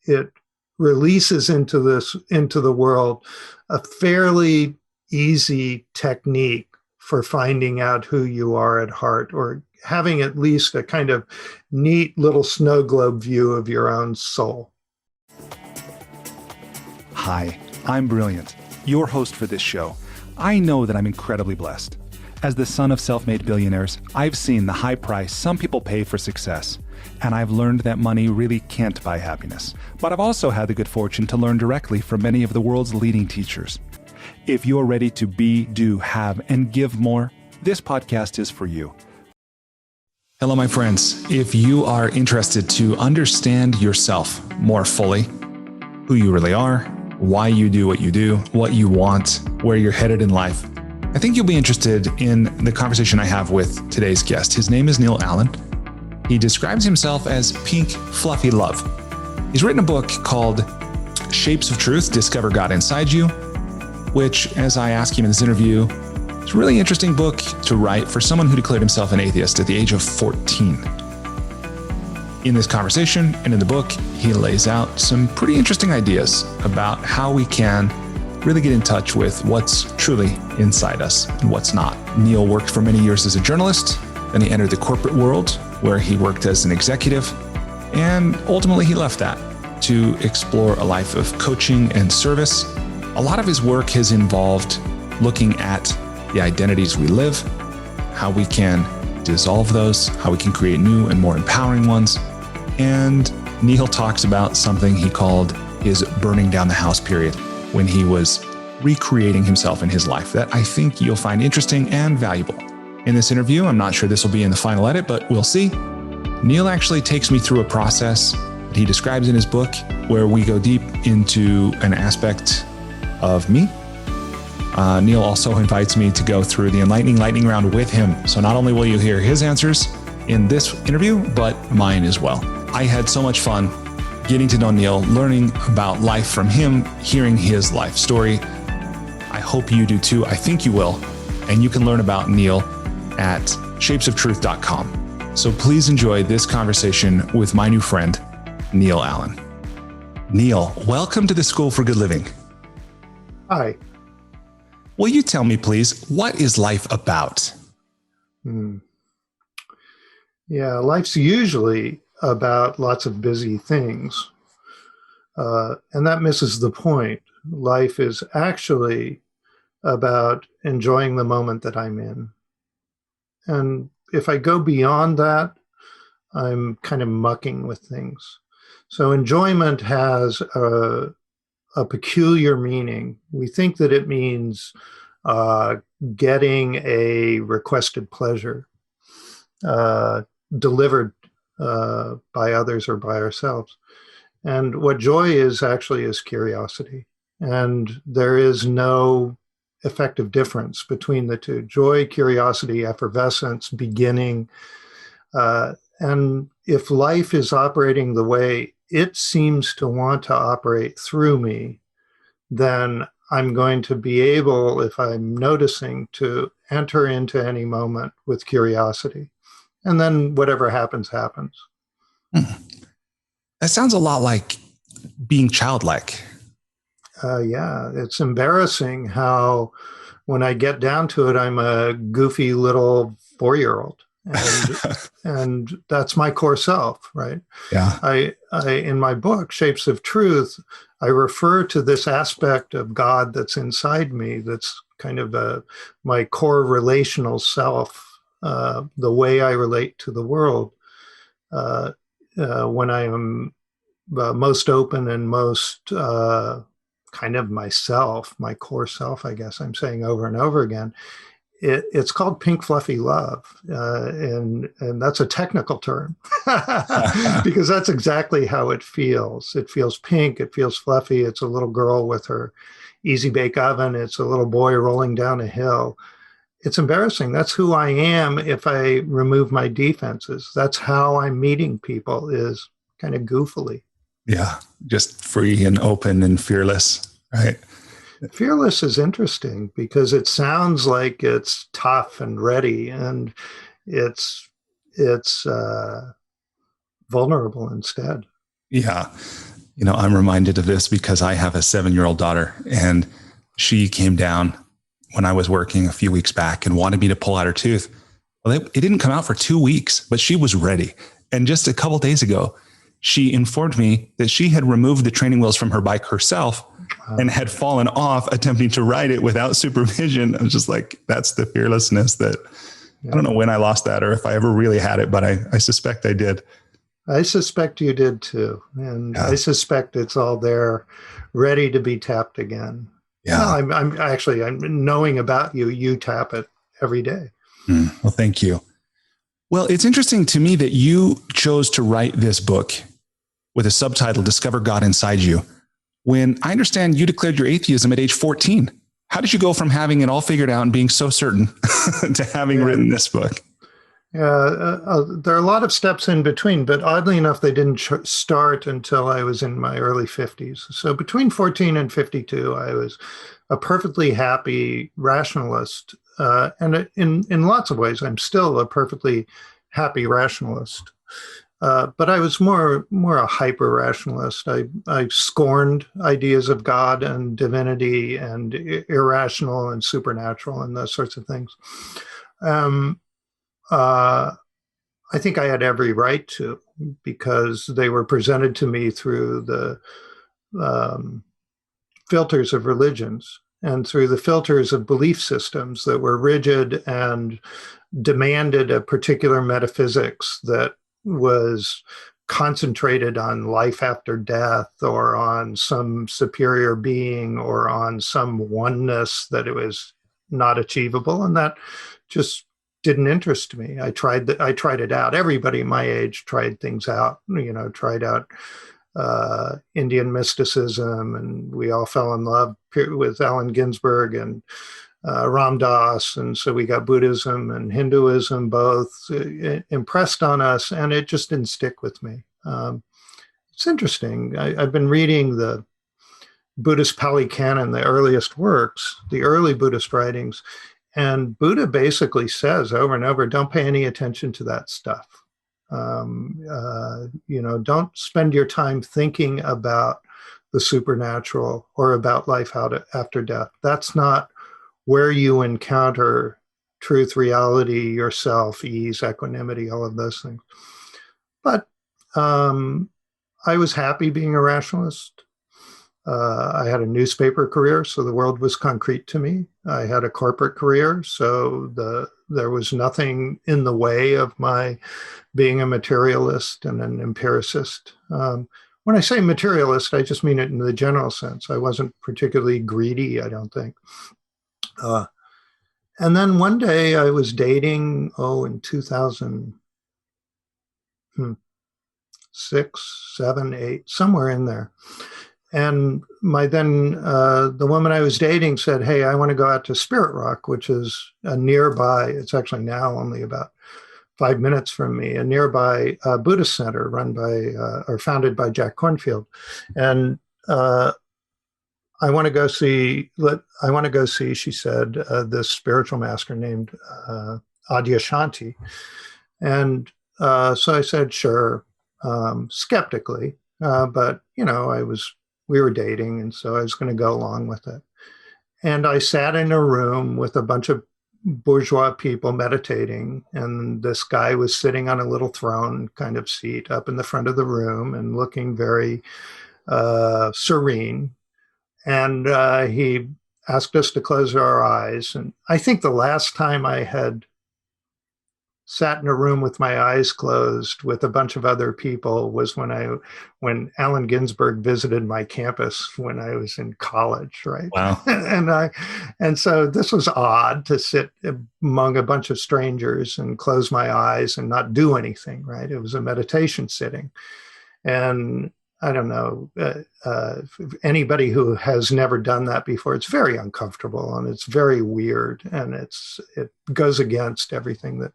it releases into the world a fairly easy technique for finding out who you are at heart, or having at least a kind of neat little snow globe view of your own soul. Hi, I'm Brilliant, your host for this show. I know that I'm incredibly blessed. As the son of self-made billionaires, I've seen the high price some people pay for success, and I've learned that money really can't buy happiness. But I've also had the good fortune to learn directly from many of the world's leading teachers. If you're ready to be, do, have, and give more, this podcast is for you. Hello, my friends. If you are interested to understand yourself more fully, who you really are, why you do, what you want, where you're headed in life, I think you'll be interested in the conversation I have with today's guest. His name is Neal Allen. He describes himself as pink, fluffy love. He's written a book called Shapes of Truth, Discover God Inside You, which, as I ask him in this interview, is a really interesting book to write for someone who declared himself an atheist at the age of 14. In this conversation and in the book, he lays out some pretty interesting ideas about how we can really get in touch with what's truly inside us and what's not. Neal worked for many years as a journalist, then he entered the corporate world where he worked as an executive, and ultimately he left that to explore a life of coaching and service. A lot of his work has involved looking at the identities we live, how we can dissolve those, how we can create new and more empowering ones. And Neal talks about something he called his burning down the house period, when he was recreating himself in his life, that I think you'll find interesting and valuable. In this interview, I'm not sure this will be in the final edit, but we'll see. Neal actually takes me through a process that he describes in his book where we go deep into an aspect of me. Neal also invites me to go through the Enlightening Lightning Round with him. So not only will you hear his answers in this interview, but mine as well. I had so much fun getting to know Neal, learning about life from him, hearing his life story. I hope you do too. I think you will. And you can learn about Neal at shapesoftruth.com. So please enjoy this conversation with my new friend, Neal Allen. Neal, welcome to the School for Good Living. Hi. Will you tell me, please, what is life about? Yeah, life's usually about lots of busy things. And that misses the point. Life is actually about enjoying the moment that I'm in. And if I go beyond that, I'm kind of mucking with things. So enjoyment has a peculiar meaning. We think that it means getting a requested pleasure delivered by others or by ourselves. And what joy is actually is curiosity. And there is no effective difference between the two. Joy, curiosity, effervescence, beginning. And if life is operating the way it seems to want to operate through me, then I'm going to be able, if I'm noticing, to enter into any moment with curiosity. And then whatever happens, happens. That sounds a lot like being childlike. Yeah, it's embarrassing how when I get down to it, I'm a goofy little 4-year-old. And that's my core self, right? Yeah. I in my book, Shapes of Truth, I refer to this aspect of God that's inside me, that's kind of my core relational self, the way I relate to the world. When I am most open and most kind of myself, my core self, I guess I'm saying over and over again, it's called pink fluffy love. And that's a technical term because that's exactly how it feels. It feels pink, it feels fluffy. It's a little girl with her easy bake oven. It's a little boy rolling down a hill. It's embarrassing. That's who I am if I remove my defenses. That's how I'm meeting people, is kind of goofily. Yeah, just free and open and fearless, right? Fearless is interesting because it sounds like it's tough and ready, and it's vulnerable instead. Yeah. I'm reminded of this because I have a 7-year-old daughter, and she came down when I was working a few weeks back and wanted me to pull out her tooth. Well, it didn't come out for 2 weeks, but she was ready. And just a couple of days ago, she informed me that she had removed the training wheels from her bike herself and had fallen off attempting to ride it without supervision. I was just like, that's the fearlessness that I don't know when I lost that or if I ever really had it, but I suspect I did. I suspect you did too. And I suspect it's all there ready to be tapped again. Yeah. No, I'm knowing about you. You tap it every day. Well, thank you. Well, it's interesting to me that you chose to write this book with a subtitle, Discover God Inside You, when I understand you declared your atheism at age 14. How did you go from having it all figured out and being so certain to having written this book? There are a lot of steps in between, but oddly enough, they didn't start until I was in my early 50s. So between 14 and 52, I was a perfectly happy rationalist. And in lots of ways, I'm still a perfectly happy rationalist. But I was more a hyper-rationalist. I scorned ideas of God and divinity and irrational and supernatural and those sorts of things. I think I had every right to, because they were presented to me through the filters of religions and through the filters of belief systems that were rigid and demanded a particular metaphysics that was concentrated on life after death or on some superior being or on some oneness that it was not achievable. And that just didn't interest me. I tried it out. Everybody my age tried things out, tried out Indian mysticism, and we all fell in love with Allen Ginsberg and Ram Dass. And so we got Buddhism and Hinduism both impressed on us, and it just didn't stick with me. It's interesting. I've been reading the Buddhist Pali Canon, the earliest works, the early Buddhist writings, and Buddha basically says over and over, don't pay any attention to that stuff. Don't spend your time thinking about the supernatural or about life after death. That's not where you encounter truth, reality, yourself, ease, equanimity, all of those things. But I was happy being a rationalist. I had a newspaper career, so the world was concrete to me. I had a corporate career, so there was nothing in the way of my being a materialist and an empiricist. When I say materialist, I just mean it in the general sense. I wasn't particularly greedy, I don't think. And then one day I was dating, in 2006, 7, 8, somewhere in there. And the woman I was dating said, hey, I want to go out to Spirit Rock, which is a nearby, it's actually now only about 5 minutes from me, a nearby Buddhist center run by, or founded by Jack Kornfield. And I want to go see, she said, this spiritual master named Adyashanti. And so I said, sure, skeptically, but, we were dating, and so I was going to go along with it. And I sat in a room with a bunch of bourgeois people meditating, and this guy was sitting on a little throne kind of seat up in the front of the room and looking very serene. And he asked us to close our eyes. And I think the last time I had sat in a room with my eyes closed with a bunch of other people was when Allen Ginsberg visited my campus when I was in college, right? Wow. and so this was odd to sit among a bunch of strangers and close my eyes and not do anything, right? It was a meditation sitting. And I don't know, anybody who has never done that before, it's very uncomfortable and it's very weird, and it goes against everything that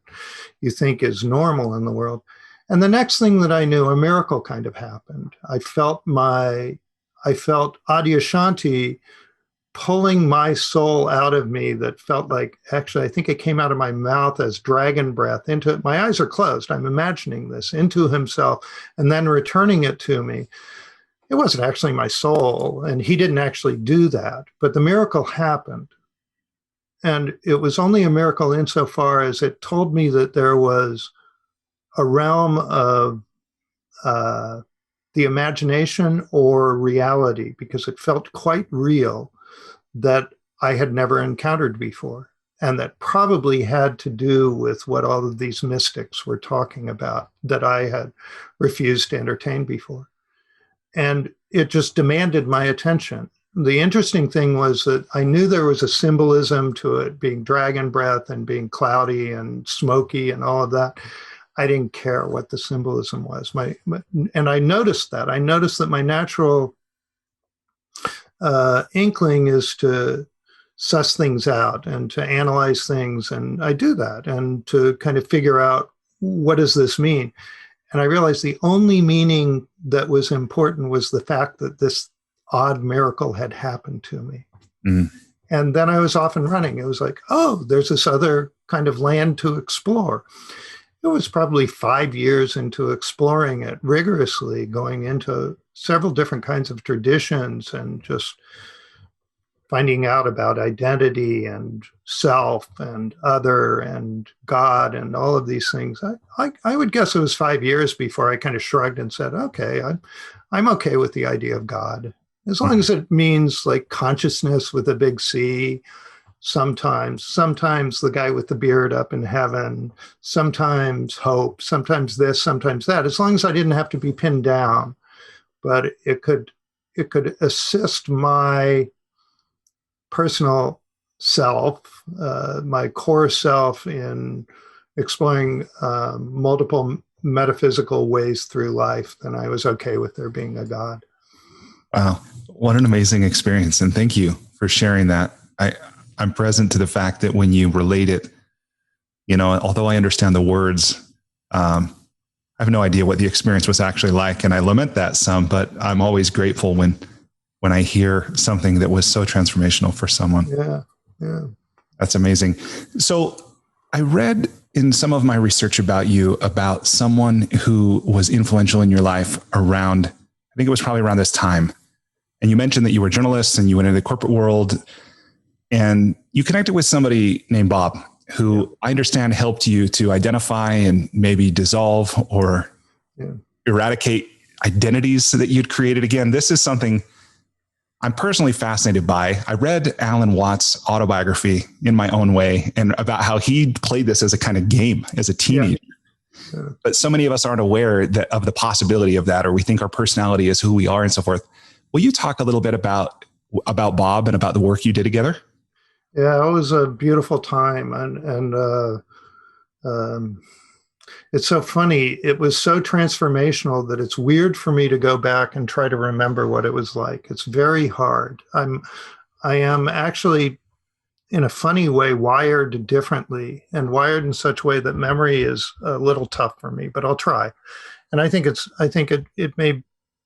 you think is normal in the world. And the next thing that I knew, a miracle kind of happened. I felt Adyashanti pulling my soul out of me that felt like, actually, I think it came out of my mouth as dragon breath into it. My eyes are closed. I'm imagining this into himself and then returning it to me. it wasn't actually my soul, and he didn't actually do that, but the miracle happened. And it was only a miracle insofar as it told me that there was a realm of the imagination or reality, because it felt quite real, that I had never encountered before. And that probably had to do with what all of these mystics were talking about that I had refused to entertain before. And it just demanded my attention. The interesting thing was that I knew there was a symbolism to it being dragon breath and being cloudy and smoky and all of that. I didn't care what the symbolism was. And I noticed that. I noticed that my natural inkling is to suss things out and to analyze things. And I do that, and to kind of figure out, what does this mean? And I realized the only meaning that was important was the fact that this odd miracle had happened to me. Mm. And then I was off and running. It was like, oh, there's this other kind of land to explore. It was probably 5 years into exploring it rigorously, going into several different kinds of traditions and just finding out about identity and self and other and God and all of these things. I would guess it was 5 years before I kind of shrugged and said, okay, I'm okay with the idea of God, as long as it means like consciousness with a big C. Sometimes the guy with the beard up in heaven, sometimes hope, sometimes this, sometimes that, as long as I didn't have to be pinned down. But it could assist my personal self, my core self, in exploring multiple metaphysical ways through life, then I was okay with there being a God. Wow. What an amazing experience. And thank you for sharing that. I'm present to the fact that when you relate it, although I understand the words, I have no idea what the experience was actually like. And I lament that some, but I'm always grateful when I hear something that was so transformational for someone. Yeah. That's amazing. So I read in some of my research about you, about someone who was influential in your life around, I think it was probably around this time. And you mentioned that you were journalists and you went into the corporate world, and you connected with somebody named Bob, who I understand helped you to identify and maybe dissolve or eradicate identities so that you'd created. Again, this is something I'm personally fascinated by. I read Alan Watts' autobiography in my own way, and about how he played this as a kind of game as a teenager. Yeah. But so many of us aren't aware of the possibility of that, or we think our personality is who we are and so forth. Will you talk a little bit about Bob and about the work you did together? Yeah, it was a beautiful time. It's so funny. It was so transformational that it's weird for me to go back and try to remember what it was like. It's very hard. I am actually, in a funny way, wired differently, and wired in such a way that memory is a little tough for me, but I'll try. And I think it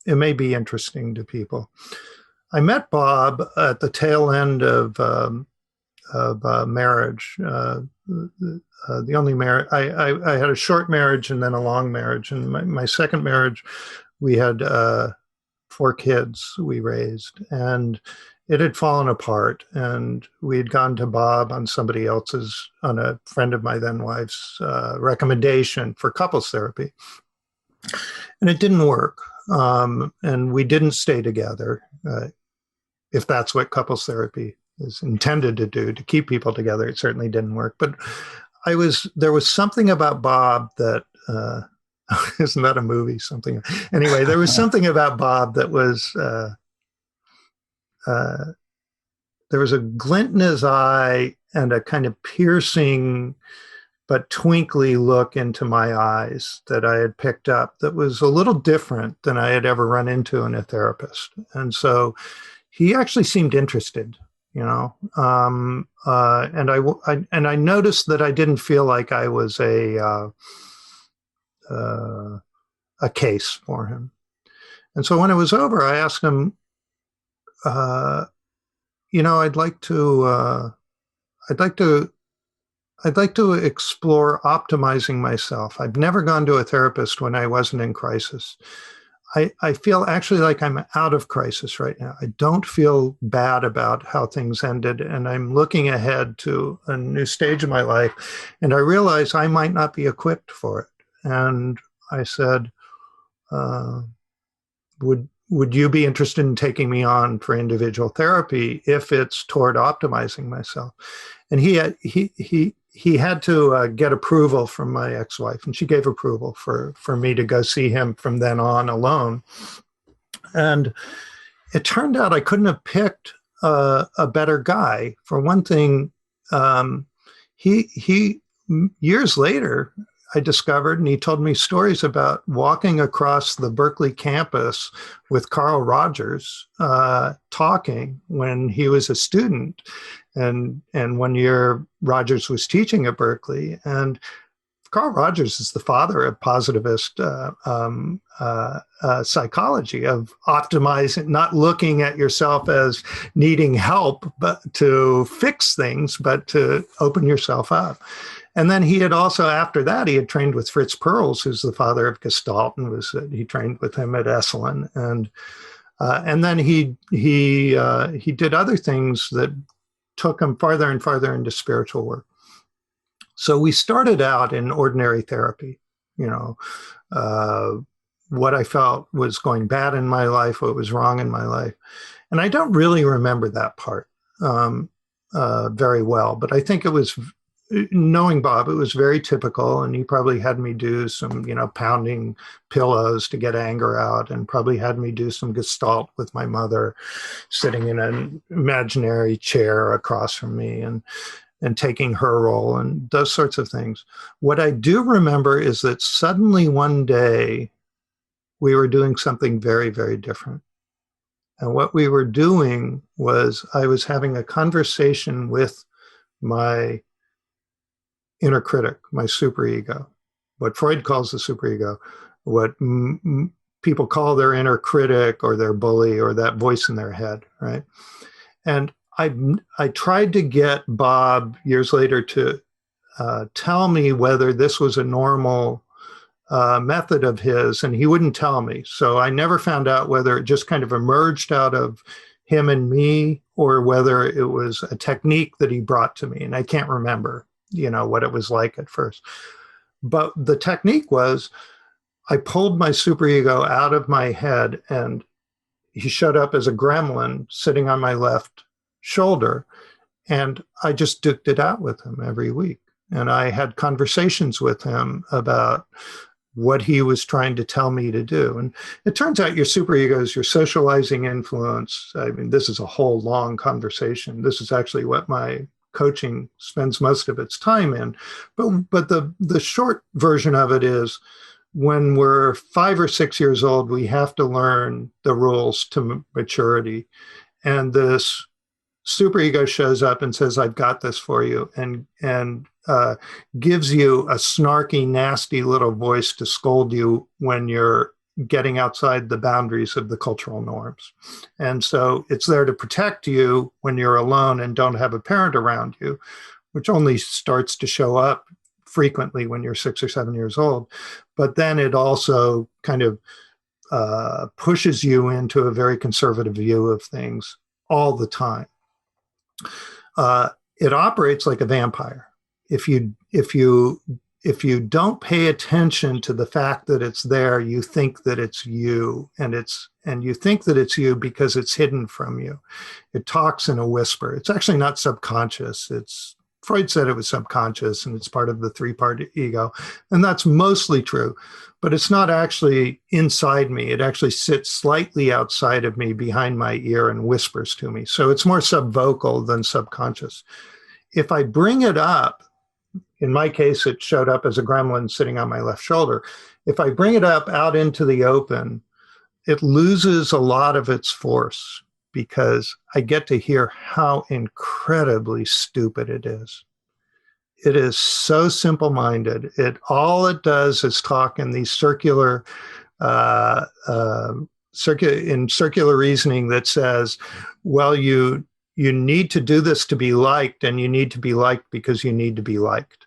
may be interesting to people. I met Bob at the tail end of marriage. The only marriage, I had a short marriage and then a long marriage. And my second marriage, we had 4 kids we raised, and it had fallen apart. And we had gone to Bob on on a friend of my then wife's recommendation for couples therapy. And it didn't work. And we didn't stay together, if that's what couples therapy is intended to do, to keep people together. It certainly didn't work. But there was something about Bob that, isn't that a movie? Something. Anyway, there was something about Bob that was, there was a glint in his eye and a kind of piercing but twinkly look into my eyes that I had picked up that was a little different than I had ever run into in a therapist. And so he actually seemed interested, and I noticed that I didn't feel like I was a case for him. And so when it was over, I asked him, I'd like to explore optimizing myself. I've never gone to a therapist when I wasn't in crisis. I feel actually like I'm out of crisis right now. I don't feel bad about how things ended, and I'm looking ahead to a new stage of my life, and I realize I might not be equipped for it. And I said, uh, would you be interested in taking me on for individual therapy if it's toward optimizing myself? And he had to get approval from my ex-wife, and she gave approval for me to go see him from then on alone. And it turned out I couldn't have picked a better guy. For one thing, he years later, I discovered, and he told me stories about walking across the Berkeley campus with Carl Rogers, talking when he was a student. And 1 year Rogers was teaching at Berkeley. And Carl Rogers is the father of positivist psychology, of optimizing, not looking at yourself as needing help, but to fix things, but to open yourself up. And then he had also, after that, he had trained with Fritz Perls, who's the father of Gestalt, and he trained with him at Esalen. And then he did other things that took him farther and farther into spiritual work. So we started out in ordinary therapy, what I felt was going bad in my life, what was wrong in my life. And I don't really remember that part very well, but I think it was, knowing Bob, it was very typical. And he probably had me do some, pounding pillows to get anger out, and probably had me do some Gestalt with my mother sitting in an imaginary chair across from me, and taking her role, and those sorts of things. What I do remember is that suddenly one day we were doing something very, very different. And what we were doing was, I was having a conversation with my inner critic, my superego, what Freud calls the superego, what people call their inner critic or their bully or that voice in their head, right? And I tried to get Bob years later to tell me whether this was a normal method of his, and he wouldn't tell me. So I never found out whether it just kind of emerged out of him and me, or whether it was a technique that he brought to me. And I can't remember, what it was like at first. But the technique was, I pulled my superego out of my head, and he showed up as a gremlin sitting on my left shoulder. And I just duked it out with him every week. And I had conversations with him about what he was trying to tell me to do. And it turns out your superego is your socializing influence. I mean, this is a whole long conversation. This is actually what my coaching spends most of its time in. But the short version of it is, when we're 5 or 6 years old, we have to learn the rules to maturity. And this superego shows up and says, I've got this for you, and gives you a snarky, nasty little voice to scold you when you're getting outside the boundaries of the cultural norms. And so it's there to protect you when you're alone and don't have a parent around you, which only starts to show up frequently when you're 6 or 7 years old. But then it also kind of pushes you into a very conservative view of things all the time. It operates like a vampire. If you don't pay attention to the fact that it's there, you think that it's you, and you think that it's you because it's hidden from you. It talks in a whisper. It's actually not subconscious. Freud said it was subconscious, and it's part of the 3-part ego, and that's mostly true. But it's not actually inside me. It actually sits slightly outside of me, behind my ear, and whispers to me. So it's more subvocal than subconscious. If I bring it up, in my case, it showed up as a gremlin sitting on my left shoulder. If I bring it up out into the open, it loses a lot of its force, because I get to hear how incredibly stupid it is. It is so simple-minded. All it does is talk in these circular reasoning that says, well, you need to do this to be liked, and you need to be liked because you need to be liked,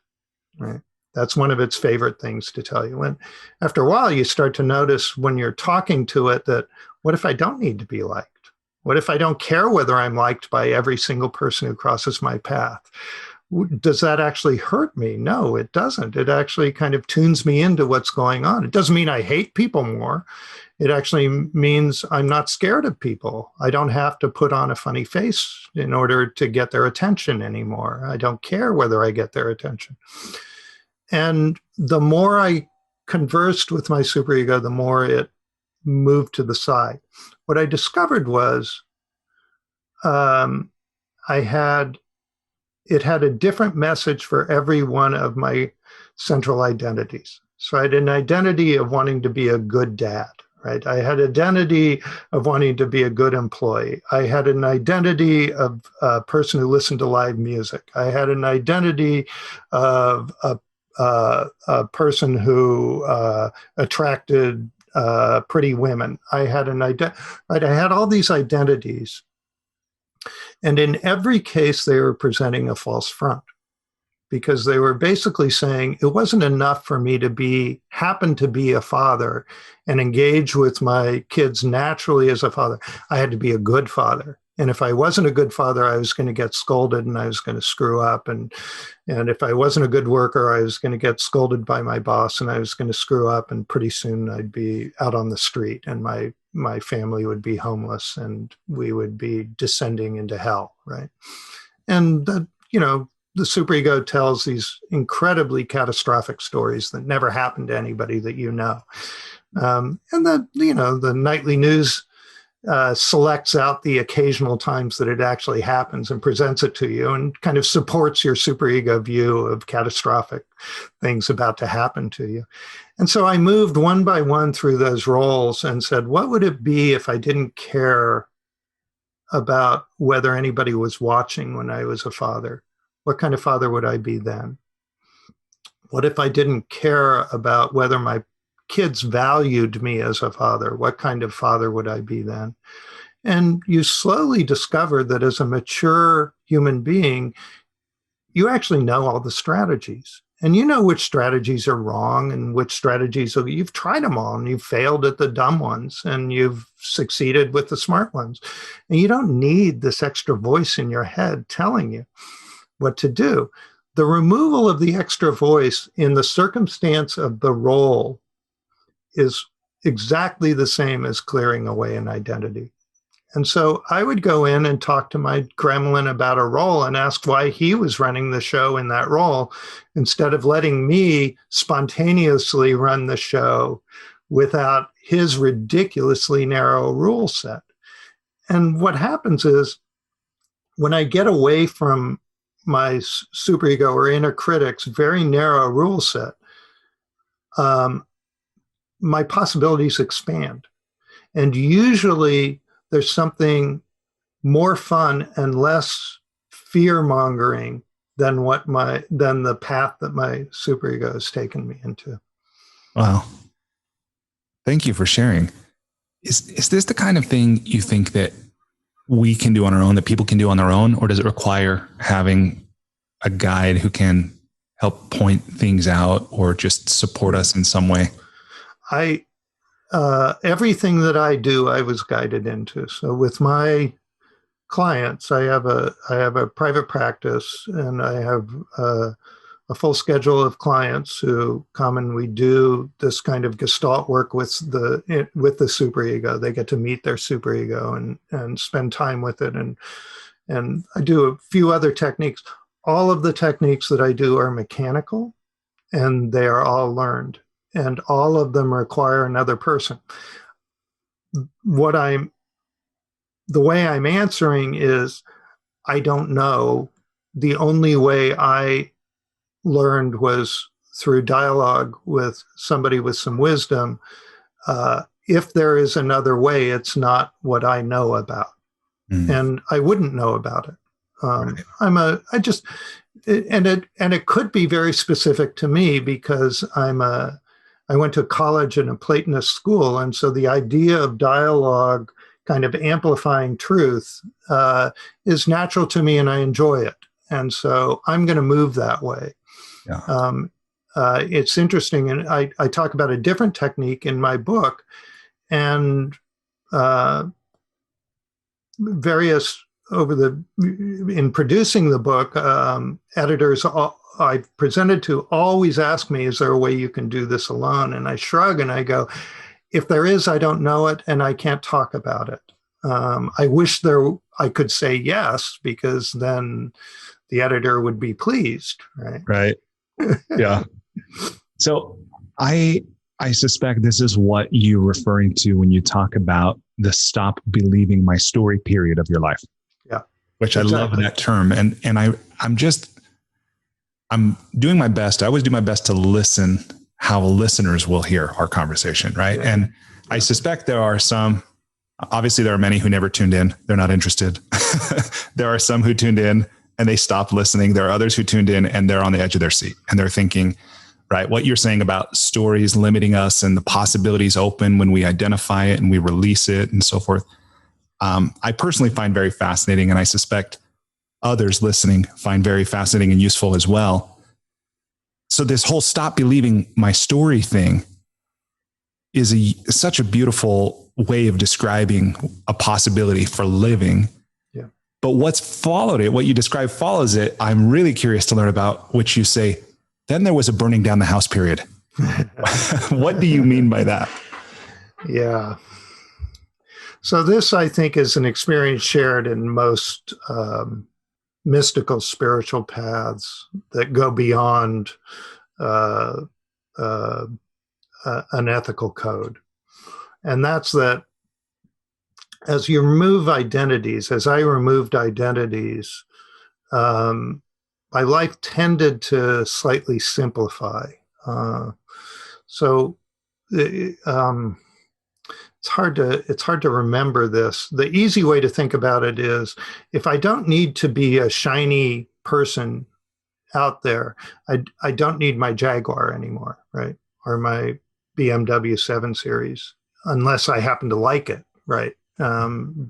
right? That's one of its favorite things to tell you. And after a while, you start to notice when you're talking to it that, what if I don't need to be liked? What if I don't care whether I'm liked by every single person who crosses my path? Does that actually hurt me? No, it doesn't. It actually kind of tunes me into what's going on. It doesn't mean I hate people more. It actually means I'm not scared of people. I don't have to put on a funny face in order to get their attention anymore. I don't care whether I get their attention. And the more I conversed with my superego, the more it moved to the side. What I discovered was it had a different message for every one of my central identities. So I had an identity of wanting to be a good dad, right? I had an identity of wanting to be a good employee. I had an identity of a person who listened to live music. I had an identity of a person who attracted pretty women. I had right? I had all these identities. And in every case, they were presenting a false front, because they were basically saying it wasn't enough for me to happen to be a father and engage with my kids naturally as a father. I had to be a good father. And if I wasn't a good father, I was going to get scolded and I was going to screw up. And if I wasn't a good worker, I was going to get scolded by my boss and I was going to screw up. And pretty soon I'd be out on the street and my family would be homeless and we would be descending into hell, right? And, the superego tells these incredibly catastrophic stories that never happened to anybody that you know. And the nightly news selects out the occasional times that it actually happens and presents it to you and kind of supports your superego view of catastrophic things about to happen to you. And so I moved one by one through those roles and said, what would it be if I didn't care about whether anybody was watching when I was a father? What kind of father would I be then? What if I didn't care about whether my kids valued me as a father? What kind of father would I be then? And you slowly discover that as a mature human being, you actually know all the strategies. And you know which strategies are wrong and which strategies you've tried them all and you've failed at the dumb ones and you've succeeded with the smart ones. And you don't need this extra voice in your head telling you what to do. The removal of the extra voice in the circumstance of the role is exactly the same as clearing away an identity. And so I would go in and talk to my gremlin about a role and ask why he was running the show in that role, instead of letting me spontaneously run the show without his ridiculously narrow rule set. And what happens is, when I get away from my superego or inner critic's very narrow rule set, my possibilities expand. And usually there's something more fun and less fear-mongering than the path that my superego has taken me into. Wow. Thank you for sharing. Is this the kind of thing you think that we can do on our own, that people can do on their own, or does it require having a guide who can help point things out or just support us in some way? Everything that I do, I was guided into. So with my clients, I have a private practice, and I have a full schedule of clients who come and we do this kind of gestalt work with the superego. They get to meet their superego and spend time with it. And I do a few other techniques. All of the techniques that I do are mechanical, and they are all learned. And all of them require another person. The way I'm answering is, I don't know. The only way I learned was through dialogue with somebody with some wisdom. If there is another way, it's not what I know about. And I wouldn't know about it. Right. It could be very specific to me, because I went to college in a Platonist school. And so the idea of dialogue kind of amplifying truth is natural to me, and I enjoy it. And so I'm going to move that way. Yeah. it's interesting, and I talk about a different technique in my book, and various in producing the book, editors I've presented to always ask me, is there a way you can do this alone? And I shrug and I go, if there is, I don't know it, and I can't talk about it. I wish I could say yes, because then the editor would be pleased, right? Right. Yeah. So I suspect this is what you're referring to when you talk about the stop believing my story period of your life. Yeah. Which exactly. I love that term. And I'm doing my best. I always do my best to listen how listeners will hear our conversation. Right. Yeah. And I suspect there are some, obviously there are many who never tuned in. They're not interested. There are some who tuned in and they stopped listening. There are others who tuned in and they're on the edge of their seat and they're thinking, right, what you're saying about stories limiting us and the possibilities open when we identify it and we release it and so forth. I personally find very fascinating, and I suspect others listening find very fascinating and useful as well. So this whole stop believing my story thing is such a beautiful way of describing a possibility for living. Yeah. But what's followed it, what you describe follows it, I'm really curious to learn about, which you say, then there was a burning down the house period. What do you mean by that? Yeah. So this, I think, is an experience shared in most mystical spiritual paths that go beyond an ethical code. And that's that as you remove identities, as I removed identities, my life tended to slightly simplify. So it's hard to remember this. The easy way to think about it is, if I don't need to be a shiny person out there, I don't need my Jaguar anymore, right? Or my BMW 7 Series, unless I happen to like it, right? And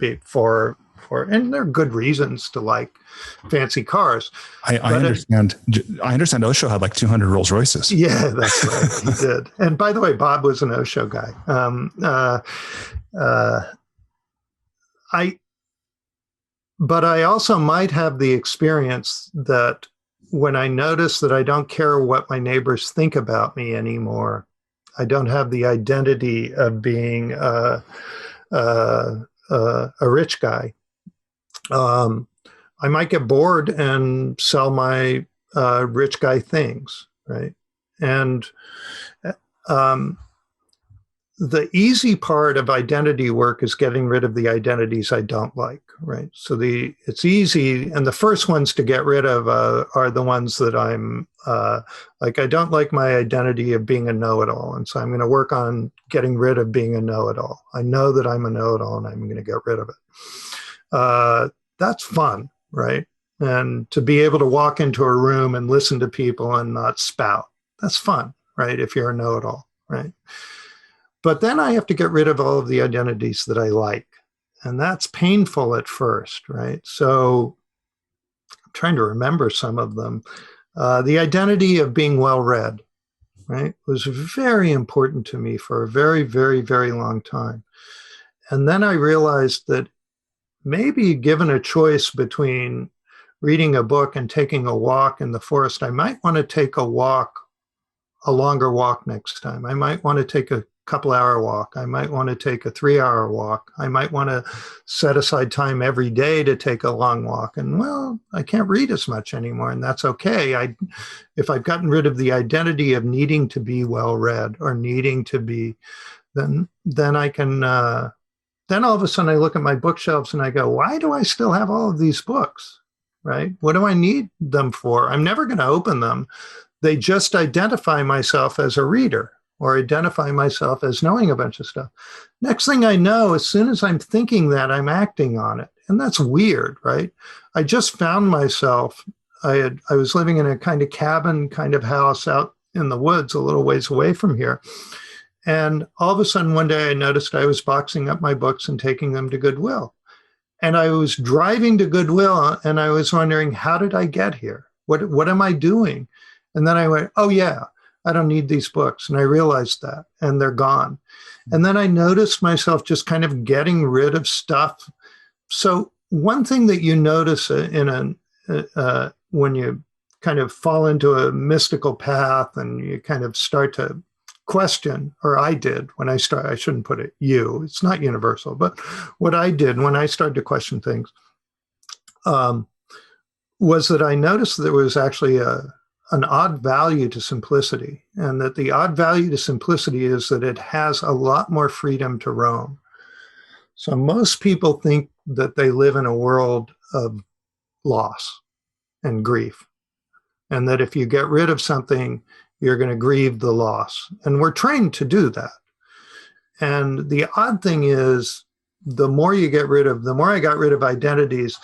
there are good reasons to like fancy cars. I understand. I understand Osho had like 200 Rolls Royces. Yeah, that's right. He did. And by the way, Bob was an Osho guy. But I also might have the experience that when I notice that I don't care what my neighbors think about me anymore, I don't have the identity of being a rich guy. I might get bored and sell my rich guy things, right? And the easy part of identity work is getting rid of the identities I don't like, right? So it's easy, and the first ones to get rid of are the ones that I'm like. I don't like my identity of being a know-it-all, and so I'm going to work on getting rid of being a know-it-all. I know that I'm a know-it-all, and I'm going to get rid of it. That's fun, right? And to be able to walk into a room and listen to people and not spout, that's fun, right? If you're a know-it-all, right? But then I have to get rid of all of the identities that I like. And that's painful at first, right? So I'm trying to remember some of them. The identity of being well-read, right, was very important to me for a very, very, very long time. And then I realized that maybe given a choice between reading a book and taking a walk in the forest, I might want to take a longer walk next time. I might want to take a couple-hour walk. I might want to take a 3-hour walk. I might want to set aside time every day to take a long walk. And well, I can't read as much anymore, and that's okay. If I've gotten rid of the identity of needing to be well-read or needing to be, then I can, then all of a sudden I look at my bookshelves and I go, why do I still have all of these books, right? What do I need them for? I'm never going to open them. They just identify myself as a reader, or identify myself as knowing a bunch of stuff. Next thing I know, as soon as I'm thinking that, I'm acting on it. And that's weird, right? I just found myself, I was living in a kind of cabin kind of house out in the woods a little ways away from here. And all of a sudden one day I noticed I was boxing up my books and taking them to Goodwill. And I was driving to Goodwill and I was wondering, how did I get here? What am I doing? And then I went, oh yeah, I don't need these books. And I realized that, and they're gone. And then I noticed myself just kind of getting rid of stuff. So one thing that you notice when you kind of fall into a mystical path and you kind of start to question, or I did when I started, I shouldn't put it you, it's not universal, but what I did when I started to question things was that I noticed that there was actually an odd value to simplicity, and that the odd value to simplicity is that it has a lot more freedom to roam. So most people think that they live in a world of loss and grief, and that if you get rid of something, you're going to grieve the loss. And we're trained to do that. And the odd thing is, the more I got rid of identities,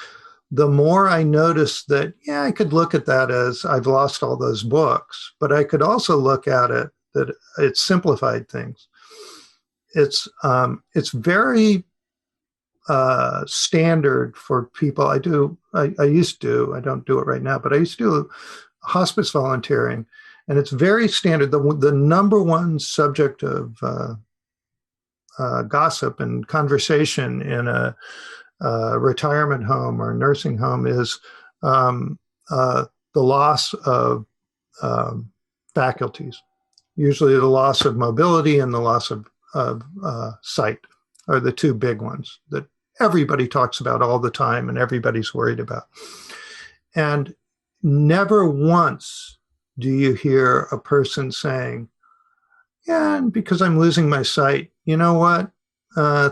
the more I noticed that, yeah, I could look at that as I've lost all those books, but I could also look at it that it simplified things. It's very standard for people. I used to, I don't do it right now, but I used to do hospice volunteering, and it's very standard. The number one subject of gossip and conversation in a retirement home or nursing home is the loss of faculties. Usually the loss of mobility and the loss of sight are the two big ones that everybody talks about all the time and everybody's worried about. And never once do you hear a person saying, yeah, and because I'm losing my sight, you know what?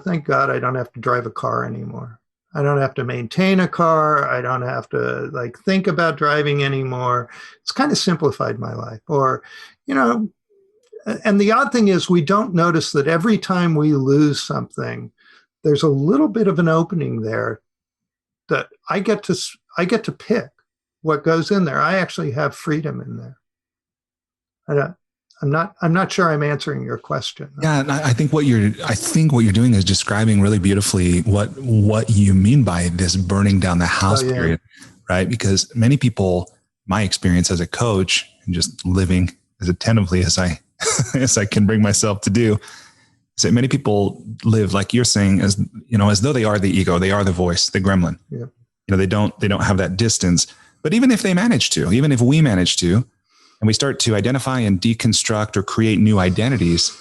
Thank God I don't have to drive a car anymore. I don't have to maintain a car. I don't have to think about driving anymore. It's kind of simplified my life. Or, and the odd thing is, we don't notice that every time we lose something, there's a little bit of an opening there that I get to pick what goes in there. I actually have freedom in there. I'm not sure I'm answering your question. Yeah, and I think what you're doing is describing really beautifully what you mean by this burning down the house period, right? Because many people, my experience as a coach and just living as attentively as I as I can bring myself to do, is that many people live, like you're saying, as though they are the ego, they are the voice, the gremlin. Yeah. They don't have that distance. But even if we manage to, and we start to identify and deconstruct or create new identities,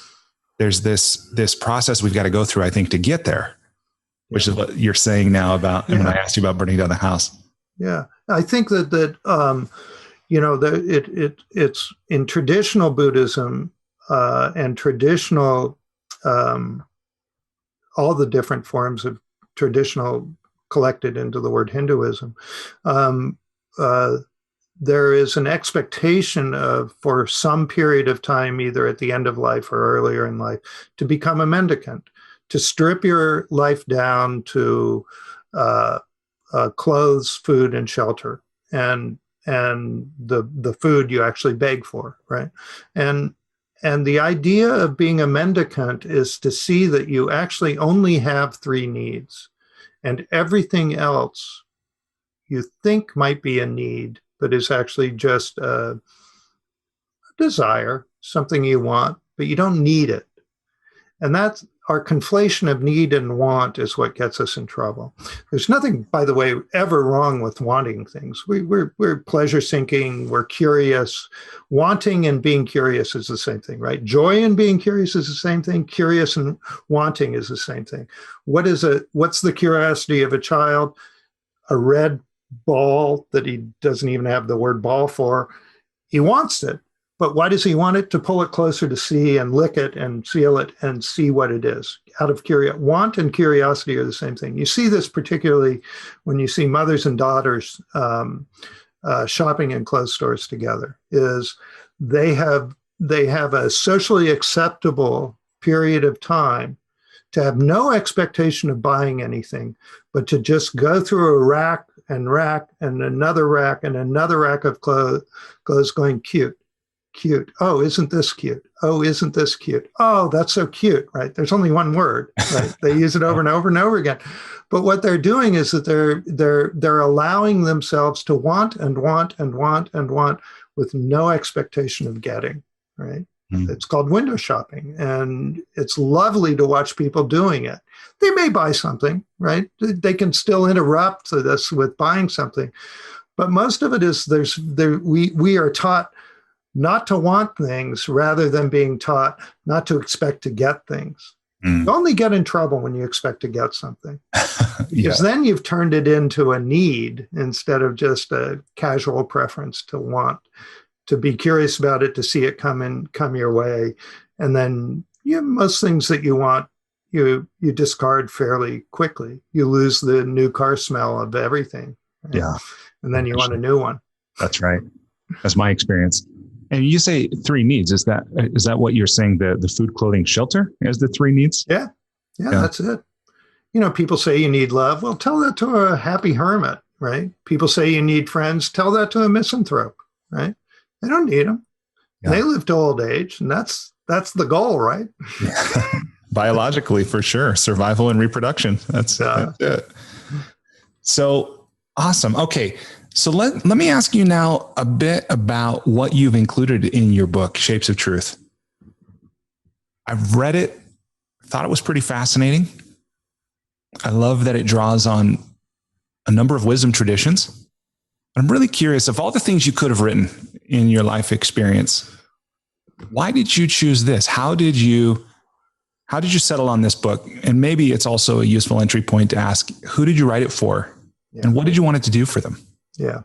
there's this process we've got to go through, I think, to get there, which is what you're saying now about, and when I asked you about burning down the house. Yeah. I think it's in traditional Buddhism and traditional, all the different forms of traditional collected into the word Hinduism, there is an expectation for some period of time, either at the end of life or earlier in life, to become a mendicant, to strip your life down to clothes, food, and shelter, and the food you actually beg for, right? And the idea of being a mendicant is to see that you actually only have three needs, and everything else you think might be a need, but is actually just a desire, something you want, but you don't need it. And that's our conflation of need and want is what gets us in trouble. There's nothing, by the way, ever wrong with wanting things. We're pleasure seeking, we're curious. Wanting and being curious is the same thing, right? Joy in being curious is the same thing. Curious and wanting is the same thing. What's the curiosity of a child? A red ball that he doesn't even have the word ball for. He wants it, but why does he want it? To pull it closer to see and lick it and feel it and see what it is. Out of curiosity. Want and curiosity are the same thing. You see this particularly when you see mothers and daughters shopping in clothes stores together. Is they have a socially acceptable period of time to have no expectation of buying anything, but to just go through a rack and another rack and another rack of clothes going, cute. Oh, isn't this cute? Oh, isn't this cute? Oh, that's so cute, right? There's only one word, right? They use it over and over and over again. But what they're doing is that they're allowing themselves to want and want and want and want with no expectation of getting. right? Mm. It's called window shopping, and it's lovely to watch people doing it. They may buy something, right? They can still interrupt this with buying something, but most of it is we are taught not to want things rather than being taught not to expect to get things. Mm. You only get in trouble when you expect to get something, because Yeah. then you've turned it into a need instead of just a casual preference to want, to be curious about it, to see it come your way. And then most things that you want, you discard fairly quickly. You lose the new car smell of everything. Right? Yeah. And then you want a new one. That's right. That's my experience. And you say 3 needs. Is that what you're saying? The food, clothing, shelter is the 3 needs? Yeah, that's it. People say you need love. Well, tell that to a happy hermit, right? People say you need friends. Tell that to a misanthrope, right? They don't need them. Yeah. They live to old age, and that's the goal, right? Yeah. Biologically, for sure. Survival and reproduction. That's it. So awesome. Okay. So let me ask you now a bit about what you've included in your book, Shapes of Truth. I've read it, thought it was pretty fascinating. I love that it draws on a number of wisdom traditions. I'm really curious, of all the things you could have written in your life experience, why did you choose this? How did you settle on this book? And maybe it's also a useful entry point to ask, who did you write it for? Yeah. And what did you want it to do for them? Yeah.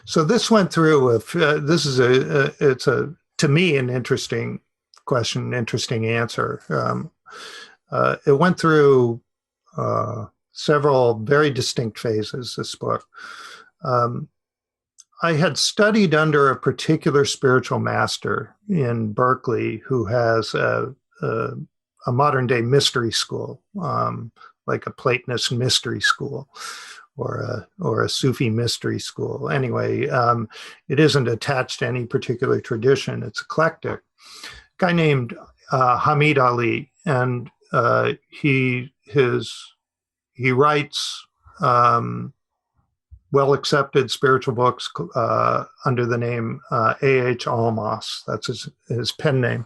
So this went through, it's to me, an interesting question, interesting answer. It went through several very distinct phases, this book. I had studied under a particular spiritual master in Berkeley who has a modern day mystery school, like a Platonist mystery school or a Sufi mystery school. Anyway, it isn't attached to any particular tradition. It's eclectic. A guy named Hamid Ali, and he writes well-accepted spiritual books under the name A.H. Almas. That's his pen name.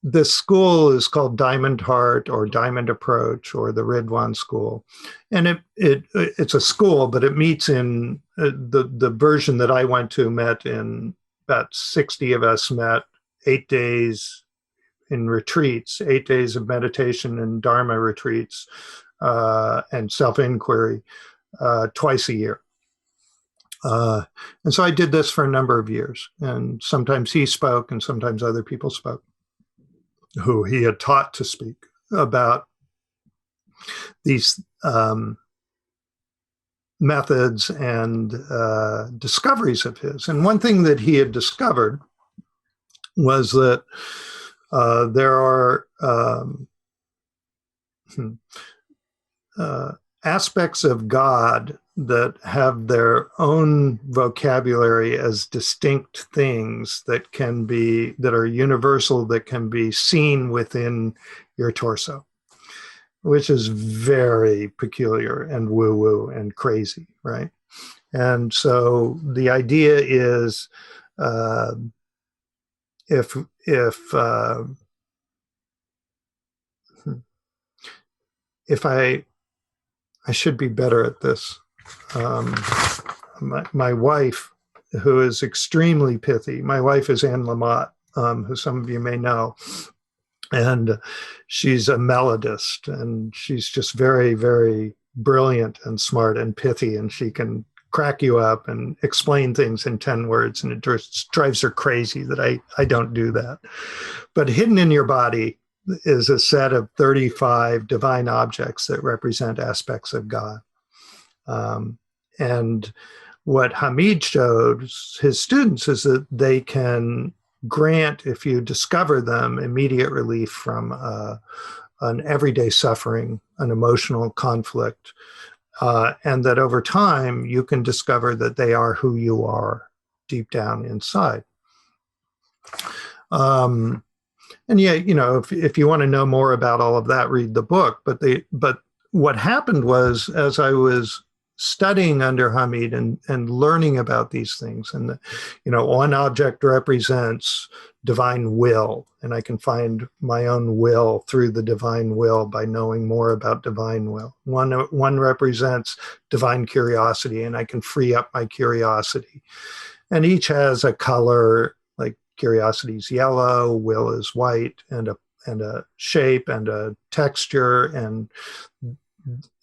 This school is called Diamond Heart or Diamond Approach or the Ridwan School. And it's a school, but it meets in the version that I went to met in about 60 of us met 8 days in retreats, 8 days of meditation and Dharma retreats and self-inquiry twice a year. And so I did this for a number of years. And sometimes he spoke and sometimes other people spoke who he had taught to speak about these methods and discoveries of his. And one thing that he had discovered was that there are aspects of God that have their own vocabulary as distinct things that are universal, that can be seen within your torso, which is very peculiar and woo-woo and crazy, right? And so the idea is if I should be better at this. My wife, who is extremely pithy, my wife is Anne Lamott, who some of you may know, and she's a melodist, and she's just very, very brilliant and smart and pithy, and she can crack you up and explain things in 10 words, and it just drives her crazy that I don't do that. But hidden in your body is a set of 35 divine objects that represent aspects of God. And what Hamid shows his students is that they can grant, if you discover them, immediate relief from an everyday suffering, an emotional conflict, and that over time you can discover that they are who you are deep down inside. And yeah, if you want to know more about all of that, read the book. But what happened was, as I was studying under Hamid and learning about these things. And, one object represents divine will, and I can find my own will through the divine will by knowing more about divine will. One represents divine curiosity, and I can free up my curiosity. And each has a color, like curiosity is yellow, will is white, and a shape and a texture. And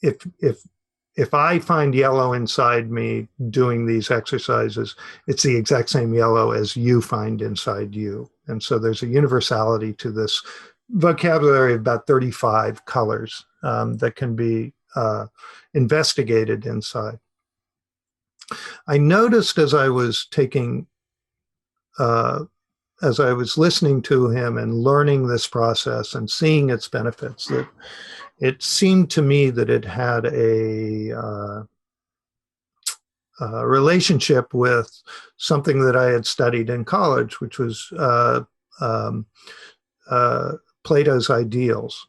if I find yellow inside me doing these exercises, it's the exact same yellow as you find inside you. And so there's a universality to this vocabulary of about 35 colors that can be investigated inside. I noticed as I was listening to him and learning this process and seeing its benefits, that it seemed to me that it had a relationship with something that I had studied in college, which was Plato's ideals.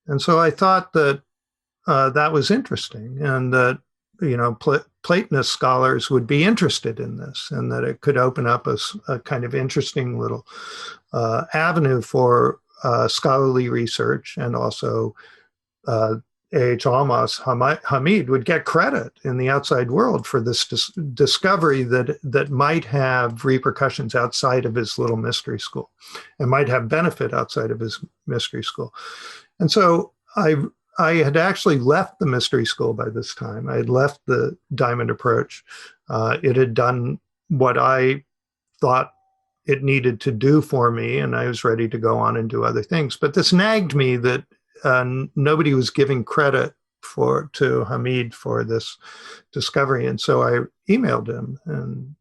And so I thought that that was interesting, and that Platonist scholars would be interested in this, and that it could open up a kind of interesting little avenue for scholarly research. And also A.H. Almas Hamid would get credit in the outside world for this discovery that might have repercussions outside of his little mystery school and might have benefit outside of his mystery school. And so I had actually left the mystery school by this time. I had left the Diamond approach. It had done what I thought it needed to do for me, and I was ready to go on and do other things. But this nagged me that nobody was giving credit to Hamid for this discovery. And so I emailed him and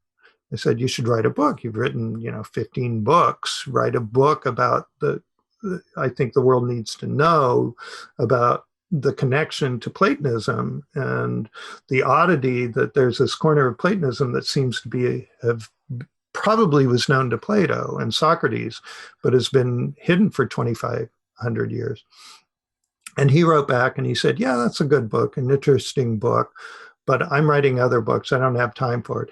I said, you should write a book. You've written, 15 books. Write a book about I think the world needs to know about the connection to Platonism and the oddity that there's this corner of Platonism that seems to probably was known to Plato and Socrates, but has been hidden for 2,500 years. And he wrote back and he said, yeah, that's a good book, an interesting book, but I'm writing other books. I don't have time for it.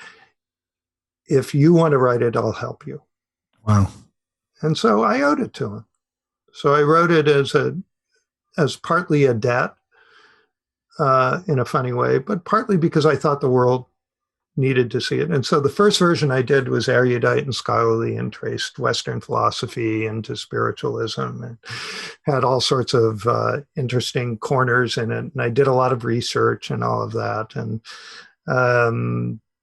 If you want to write it, I'll help you. Wow. And so I owed it to him. So I wrote it as partly a debt in a funny way, but partly because I thought the world needed to see it. And so the first version I did was erudite and scholarly and traced Western philosophy into spiritualism and had all sorts of interesting corners in it. And I did a lot of research and all of that. And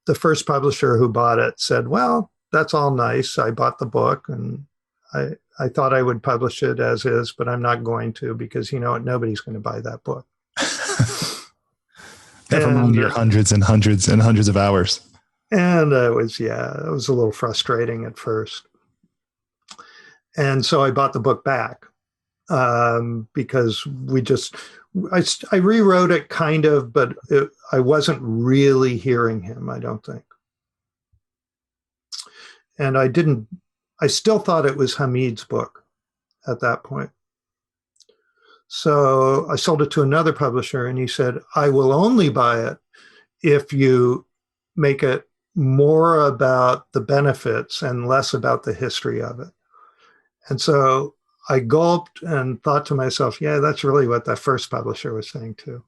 the first publisher who bought it said, well, that's all nice. I bought the book and I thought I would publish it as is, but I'm not going to, because you know what? Nobody's going to buy that book. Never mind your hundreds and hundreds and hundreds of hours. And it was a little frustrating at first. And so I bought the book back because I rewrote it kind of, but I wasn't really hearing him, I don't think. And I still thought it was Hamid's book at that point. So I sold it to another publisher and he said, I will only buy it if you make it more about the benefits and less about the history of it. And so I gulped and thought to myself, yeah, that's really what that first publisher was saying too.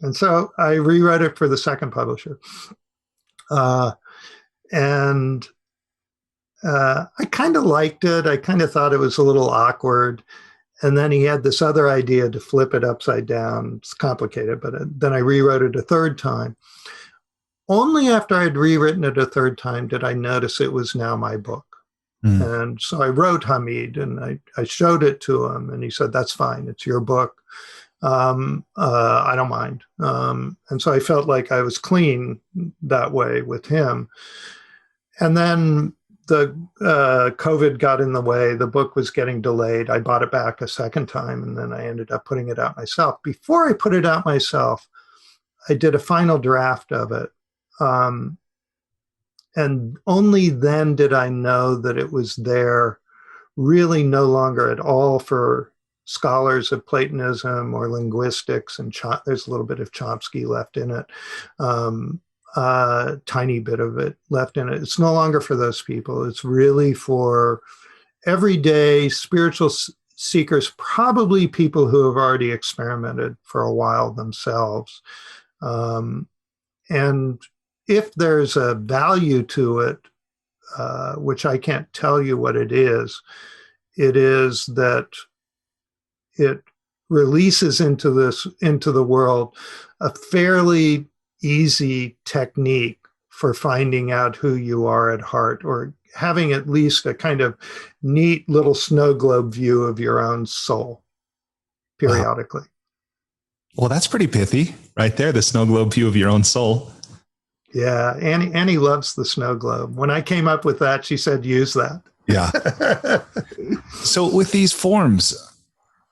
And so I rewrote it for the second publisher. And I kind of liked it. I kind of thought it was a little awkward. And then he had this other idea to flip it upside down. It's complicated, but then I rewrote it a third time. Only after I'd rewritten it a third time did I notice it was now my book. Mm. And so I wrote Hamid and I showed it to him and he said, that's fine. It's your book. I don't mind. And so I felt like I was clean that way with him. And then the COVID got in the way. The book was getting delayed. I bought it back a second time, and then I ended up putting it out myself. Before I put it out myself, I did a final draft of it. And only then did I know that it was there, really no longer at all for scholars of Platonism or linguistics, and there's a little bit of Chomsky left in it, tiny bit of it left in it. It's no longer for those people. It's really for everyday spiritual seekers, probably people who have already experimented for a while themselves. And if there's a value to it, which I can't tell you what it is that it releases into the world a fairly easy technique for finding out who you are at heart, or having at least a kind of neat little snow globe view of your own soul periodically. Well, that's pretty pithy right there, the snow globe view of your own soul. Yeah, Annie loves the snow globe. When I came up with that, she said, use that. Yeah. So with these forms,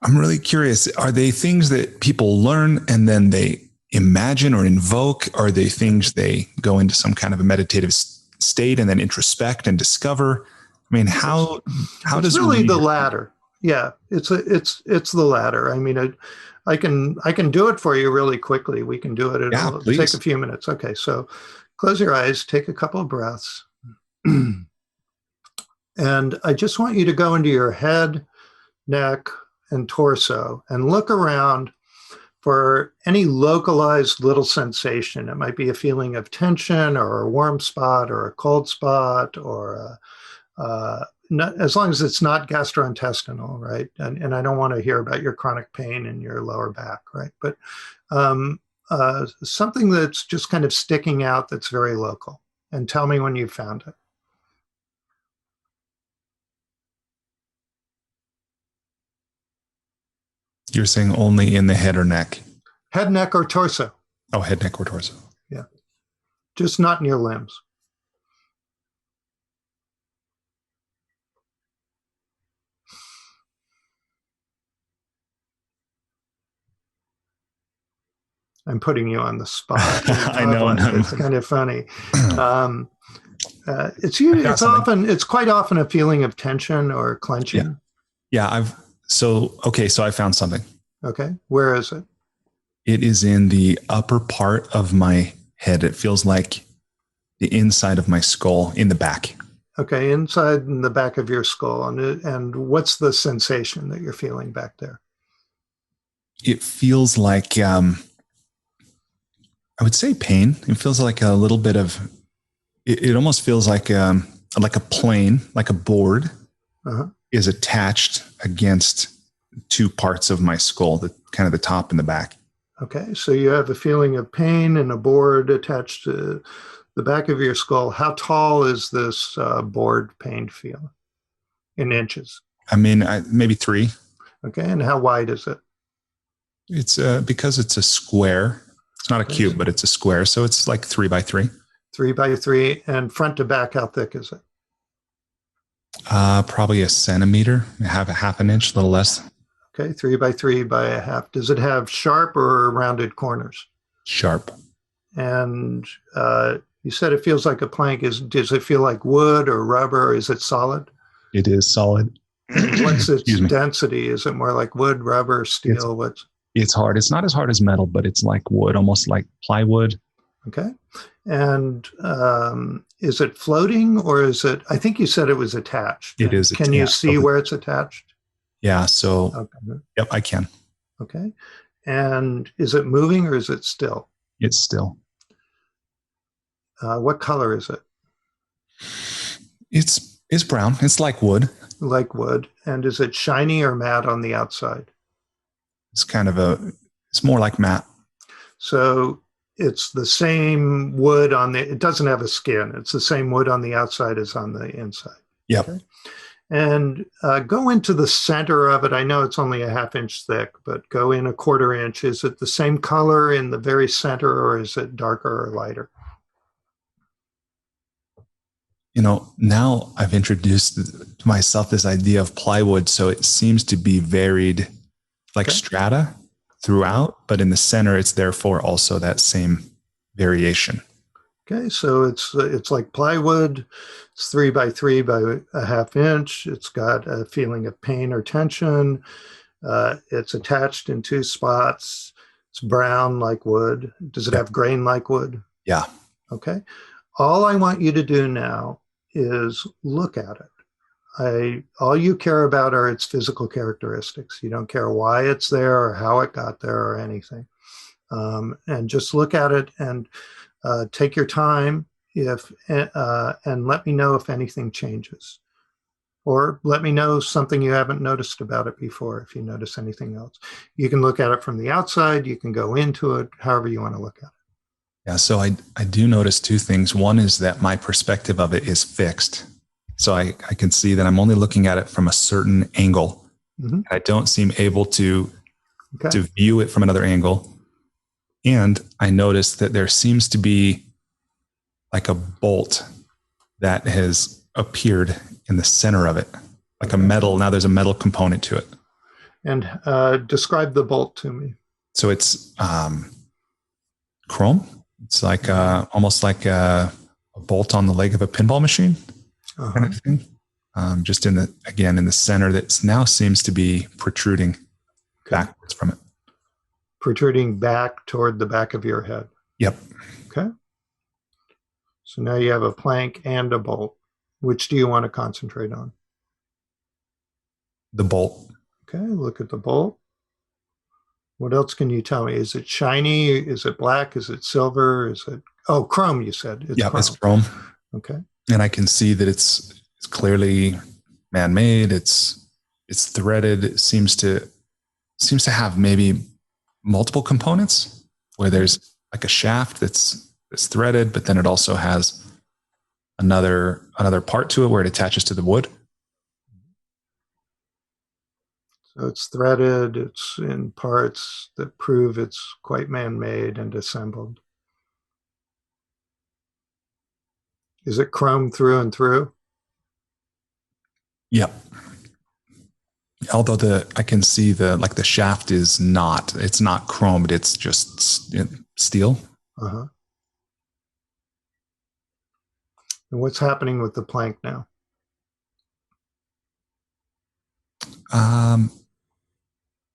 I'm really curious, are they things that people learn and then they imagine or invoke? Are they things they go into some kind of a meditative state and then introspect and discover? I mean, how does really the latter? Yeah, it's the latter. I mean, I can do it for you really quickly. We can do it. It'll take a few minutes. Okay, so close your eyes, take a couple of breaths. And I just want you to go into your head, neck, and torso and look around for any localized little sensation. It might be a feeling of tension or a warm spot or a cold spot, or as long as it's not gastrointestinal, right? And I don't want to hear about your chronic pain in your lower back, right? But something that's just kind of sticking out that's very local. And tell me when you've found it. You're saying only in the head or neck? Head, neck, or torso. Oh, head, neck, or torso. Yeah. Just not in your limbs. I'm putting you on the spot. I know. It's kind of funny. It's quite often a feeling of tension or clenching. Yeah. So I found something. Okay. Where is it? It is in the upper part of my head. It feels like the inside of my skull, in the back. Okay. Inside in the back of your skull. And what's the sensation that you're feeling back there? It feels like, I would say pain. It feels like a little bit of, it almost feels like a plane, like a board is attached against two parts of my skull, the kind of the top and the back. Okay, so you have a feeling of pain and a board attached to the back of your skull. How tall is this board pain feel in inches? I mean, maybe 3. Okay, and how wide is it? It's because it's a square. It's not a cube, but it's a square, so it's like 3 by 3. 3 by 3, and front to back, how thick is it? Probably a centimeter, half an inch, a little less. Okay, 3 by 3 by a half. Does it have sharp or rounded corners? Sharp. And you said it feels like a plank. Does it feel like wood or rubber, or is it solid? It is solid. What's its density? Is it more like wood, rubber, steel? It's hard. It's not as hard as metal, but it's like wood, almost like plywood. Okay. And is it floating, or is it, I think you said it was attached. It is attached. Can you see where it's attached? Yeah. So, Yep, I can. Okay. And is it moving or is it still? It's still. What color is it? It's brown. It's like wood. Like wood. And is it shiny or matte on the outside? It's it's more like matte. So it's the same wood it doesn't have a skin. It's the same wood on the outside as on the inside. Yep. Okay? And go into the center of it. I know it's only a half inch thick, but go in a quarter inch. Is it the same color in the very center, or is it darker or lighter? Now I've introduced to myself this idea of plywood. So it seems to be varied, like strata throughout, but in the center, it's therefore also that same variation. Okay, so it's like plywood. It's 3 by 3 by a half inch. It's got a feeling of pain or tension. It's attached in two spots. It's brown like wood. Does it have grain like wood? Yeah. Okay. All I want you to do now is look at it. All you care about are its physical characteristics. You don't care why it's there or how it got there or anything. And just look at it and take your time and let me know if anything changes. Or let me know something you haven't noticed about it before, if you notice anything else. You can look at it from the outside. You can go into it, however you want to look at it. Yeah, so I do notice two things. One is that my perspective of it is fixed. So I can see that I'm only looking at it from a certain angle. Mm-hmm. I don't seem able to view it from another angle. And I noticed that there seems to be like a bolt that has appeared in the center of it, like a metal. Now there's a metal component to it. And describe the bolt to me. So it's chrome. It's like almost like a bolt on the leg of a pinball machine, kind of thing. Just in the center that now seems to be protruding backwards from it. Protruding back toward the back of your head. Yep. Okay. So now you have a plank and a bolt. Which do you want to concentrate on? The bolt. Okay, look at the bolt. What else can you tell me? Is it shiny? Is it black? Is it silver? Is it chrome? You said. It's chrome. Okay. And I can see that it's clearly man-made. It's threaded. It seems to have maybe multiple components where there's like a shaft that's threaded, but then it also has another part to it where it attaches to the wood. So it's threaded, it's in parts that prove it's quite man-made and assembled. Is it chrome through and through? Yep. Although I can see the shaft it's not chromed, it's just steel. Uh-huh. And what's happening with the plank now?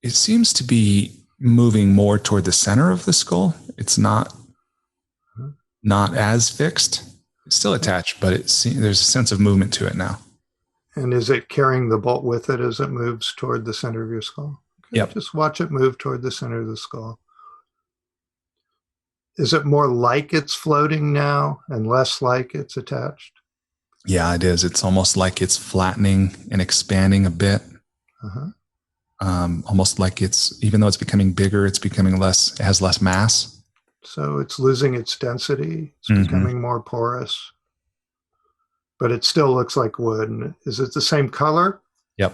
It seems to be moving more toward the center of the skull. It's not as fixed. It's still attached, but there's a sense of movement to it now. And is it carrying the bolt with it as it moves toward the center of your skull? Okay, yep. Just watch it move toward the center of the skull. Is it more like it's floating now and less like it's attached? Yeah, it is. It's almost like it's flattening and expanding a bit. Uh-huh. Almost like even though it's becoming bigger, it's becoming less, it has less mass. So it's losing its density. It's becoming more porous. But it still looks like wood. And is it the same color? Yep.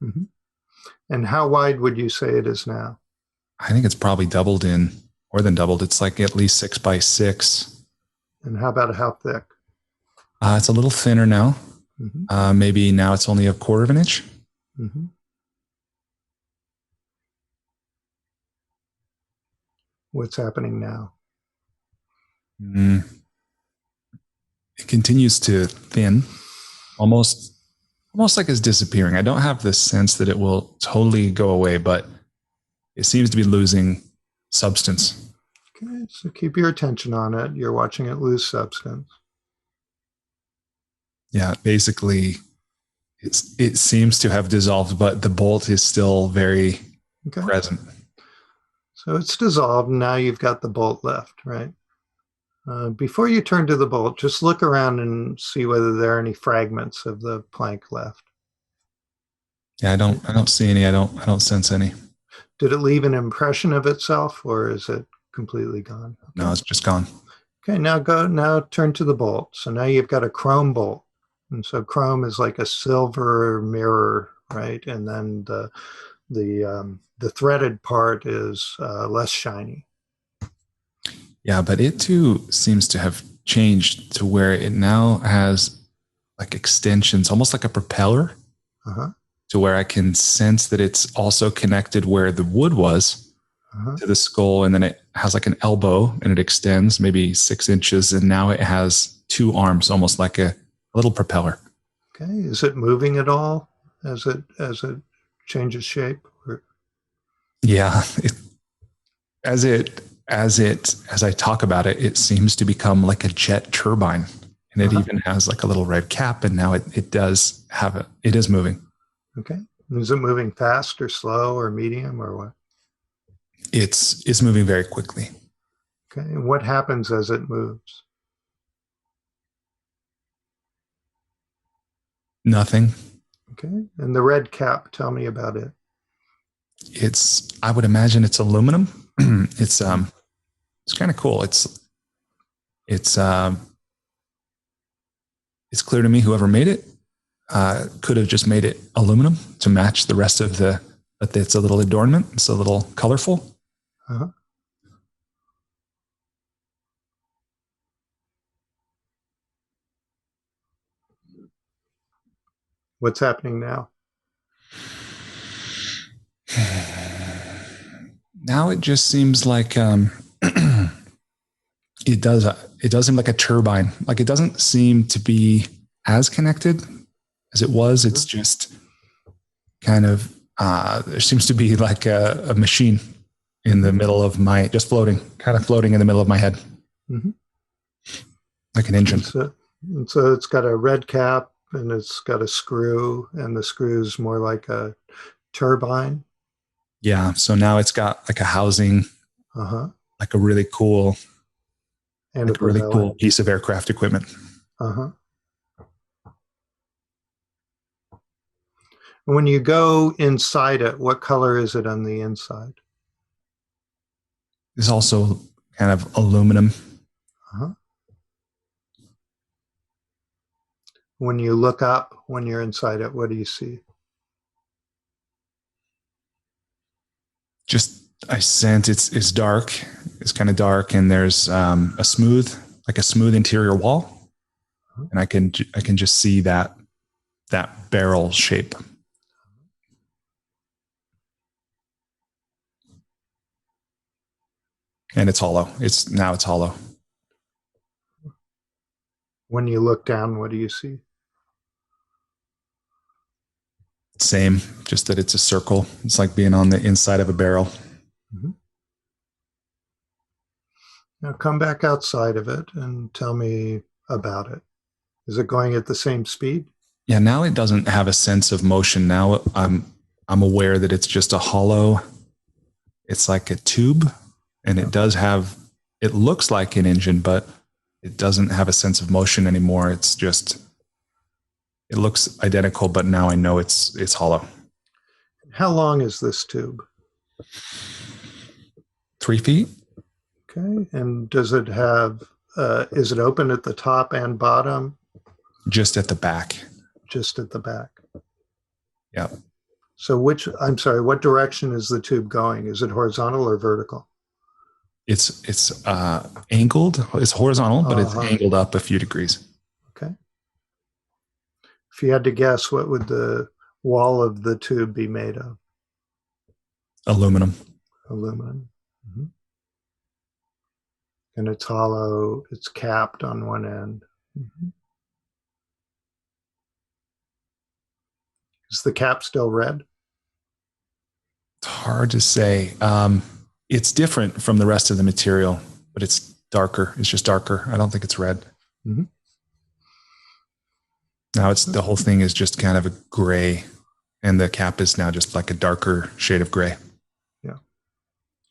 Mm-hmm. And how wide would you say it is now? I think it's probably more than doubled. It's like at least 6 by 6. And how about how thick? It's a little thinner now. Mm-hmm. Maybe now it's only 1/4 of an inch. Mm-hmm. What's happening now? It continues to thin, almost like it's disappearing. I don't have the sense that it will totally go away, but it seems to be losing substance. Okay, so keep your attention on it. You're watching it lose substance. Yeah, basically, it seems to have dissolved, but the bolt is still very present. So it's dissolved, and now you've got the bolt left, right? Before you turn to the bolt, just look around and see whether there are any fragments of the plank left. Yeah, I don't see any. I don't sense any. Did it leave an impression of itself, or is it completely gone? Okay. No, it's just gone. Okay, now turn to the bolt. So now you've got a chrome bolt. And so chrome is like a silver mirror, right? And then the threaded part is less shiny. Yeah, but it too seems to have changed to where it now has like extensions, almost like a propeller, to where I can sense that it's also connected where the wood was to the skull. And then it has like an elbow and it extends maybe 6 inches. And now it has 2 arms, almost like a little propeller. Okay. Is it moving at all as it changes shape? Yeah. As I talk about it, it seems to become like a jet turbine. And it Uh-huh. even has like a little red cap, and now it does have it is moving. Okay. Is it moving fast or slow or medium or what? It's moving very quickly. Okay. And what happens as it moves? Nothing. Okay. And the red cap, tell me about it. I would imagine it's aluminum. it's it's kind of cool. It's it's clear to me whoever made it could have just made it aluminum to match the rest of the, but it's a little adornment. It's a little colorful. Uh-huh. What's happening now? Now it just seems like it does it does seem like a turbine. Like it doesn't seem to be as connected as it was. Uh-huh. It's just kind of there seems to be like a machine in the middle of my just floating, kind of floating in the middle of my head, Mm-hmm. like an engine. And so it's got a red cap and it's got a screw, and the screw's more like a turbine. Yeah. So now it's got like a housing, Uh-huh. like a really cool, And a like a really propeller. cool piece of aircraft equipment. Uh-huh. When you go inside it, what color is it on the inside? It's also kind of aluminum. Uh-huh. When you look up, when you're inside it, what do you see? Just I sense it's dark. It's kind of dark, and there's a smooth interior wall, and I can just see that barrel shape. And it's hollow. It's hollow. When you look down, what do you see? Same, just that it's a circle. It's like being on the inside of a barrel. Mm-hmm. Now come back outside of it and tell me about it. Is it going at the same speed? Yeah, now it doesn't have a sense of motion. Now I'm aware that it's just a hollow. It's like a tube, and Yeah. it does have. It looks like an engine, but it doesn't have a sense of motion anymore. It's just it looks identical, but now I know it's hollow. How long is this tube? 3 feet. Okay. And does it have, is it open at the top and bottom? Just at the back. Just at the back. Yeah. So I'm sorry, what direction is the tube going? Is it horizontal or vertical? It's angled. It's horizontal, but it's Uh-huh. angled up a few degrees. Okay. If you had to guess, what would the wall of the tube be made of? Aluminum. Aluminum. Mm-hmm. And it's hollow, it's capped on one end. Mm-hmm. Is the cap still red? It's hard to say. It's different from the rest of the material, but it's darker. It's just darker. I don't think it's red. Mm-hmm. Now it's the whole thing is just kind of a gray, and the cap is now just like a darker shade of gray. Yeah.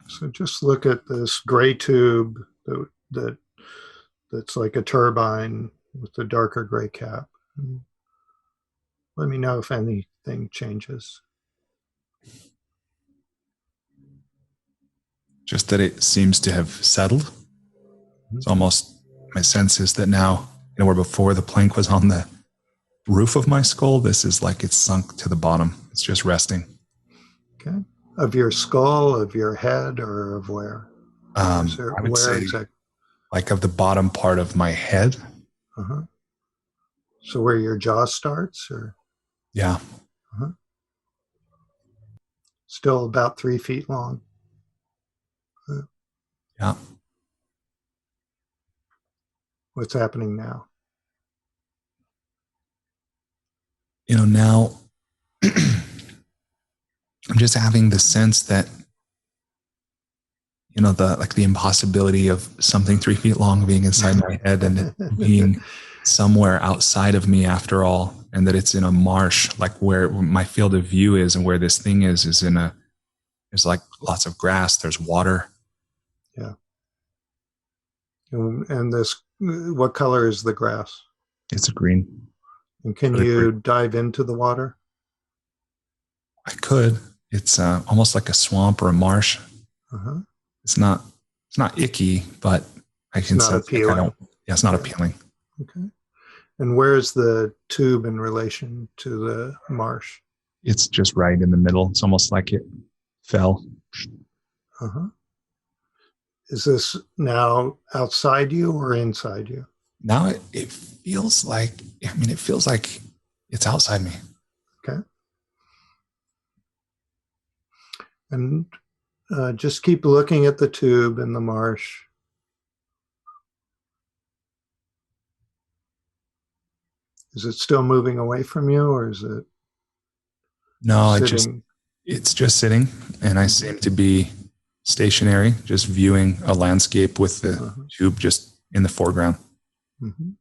So just look at this gray tube that that's like a turbine with the darker gray cap. And let me know if anything changes. Just that it seems to have settled. It's almost my sense is that now, where before the plank was on the roof of my skull, this is like it's sunk to the bottom. It's just resting. Okay. Of your skull, of your head, or of where? I would Where say exactly? like of the bottom part of my head. Uh-huh. So where your jaw starts, or Yeah. uh-huh. Still about 3 feet long. Yeah. What's happening now? Now I'm just having the sense that the impossibility of something 3 feet long being inside my head and it being somewhere outside of me after all, and that it's in a marsh, like where my field of view is, and where this thing is there's like lots of grass, there's water. Yeah. And this, what color is the grass? It's green. And can Really you green. dive into the water? I could. It's almost like a swamp or a marsh. Uh-huh. It's not icky, but I It's can not sense like I appealing. don't. Yeah, it's not Yeah. appealing. Okay. And where's the tube in relation to the marsh? It's just right in the middle. It's almost like it fell. Uh-huh. Is this now outside you or inside you? Now it feels like. I mean, it feels like it's outside me. Okay. And just keep looking at the tube in the marsh. Is it still moving away from you, or is it No, sitting? it's just sitting, and I seem to be stationary, just viewing a landscape with the Uh-huh. tube just in the foreground. Mm-hmm.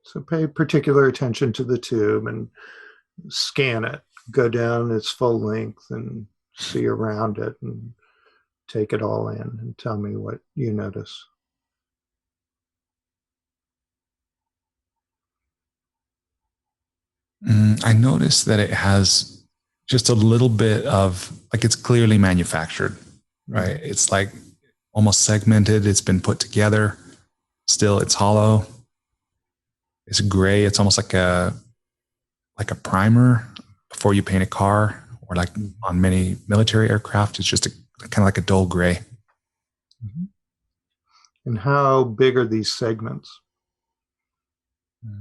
So pay particular attention to the tube and scan it. Go down its full length and see around it and take it all in and tell me what you notice. I noticed that it has just a little bit of like it's clearly manufactured, right? It's like almost segmented. It's been put together. Still, it's hollow. It's gray. It's almost like a primer before you paint a car, or like on many military aircraft. It's just kind of like a dull gray. Mm-hmm. And how big are these segments?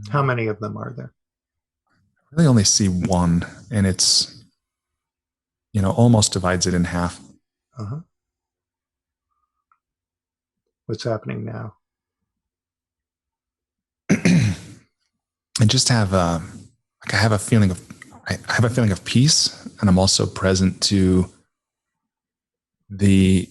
How many of them are there? I really only see one, and it's almost divides it in half. Uh-huh. What's happening now? I just have like I have a feeling of I have a feeling of peace, and I'm also present to the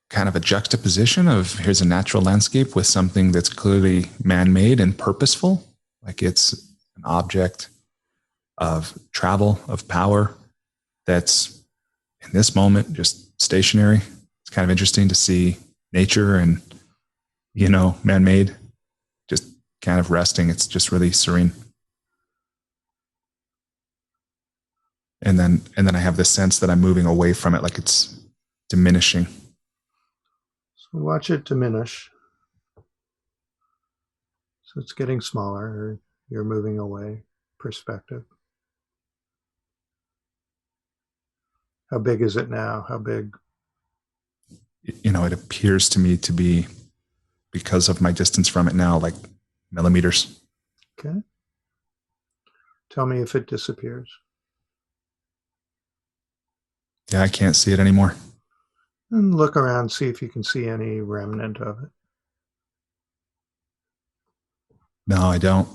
kind of a juxtaposition of here's a natural landscape with something that's clearly man-made and purposeful, like it's an object of travel, of power, that's in this moment just stationary. It's kind of interesting to see nature and man-made just kind of resting. It's just really serene. And then I have this sense that I'm moving away from it, like it's diminishing. So watch it diminish. So it's getting smaller, or you're moving away. Perspective. How big is it now? How big? It appears to me to be, because of my distance from it now, like millimeters. Okay. Tell me if it disappears. Yeah, I can't see it anymore. And look around, see if you can see any remnant of it. No, I don't.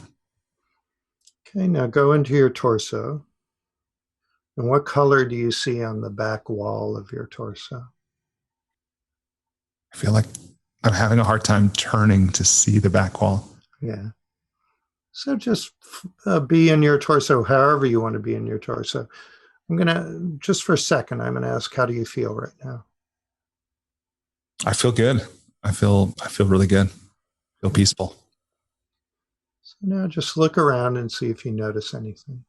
Okay, now go into your torso. And what color do you see on the back wall of your torso? I feel like I'm having a hard time turning to see the back wall. Yeah. So just be in your torso however you want to be in your torso. I'm going to, just for a second, I'm going to ask, how do you feel right now? I feel good. I feel really good. I feel peaceful. So now just look around and see if you notice anything.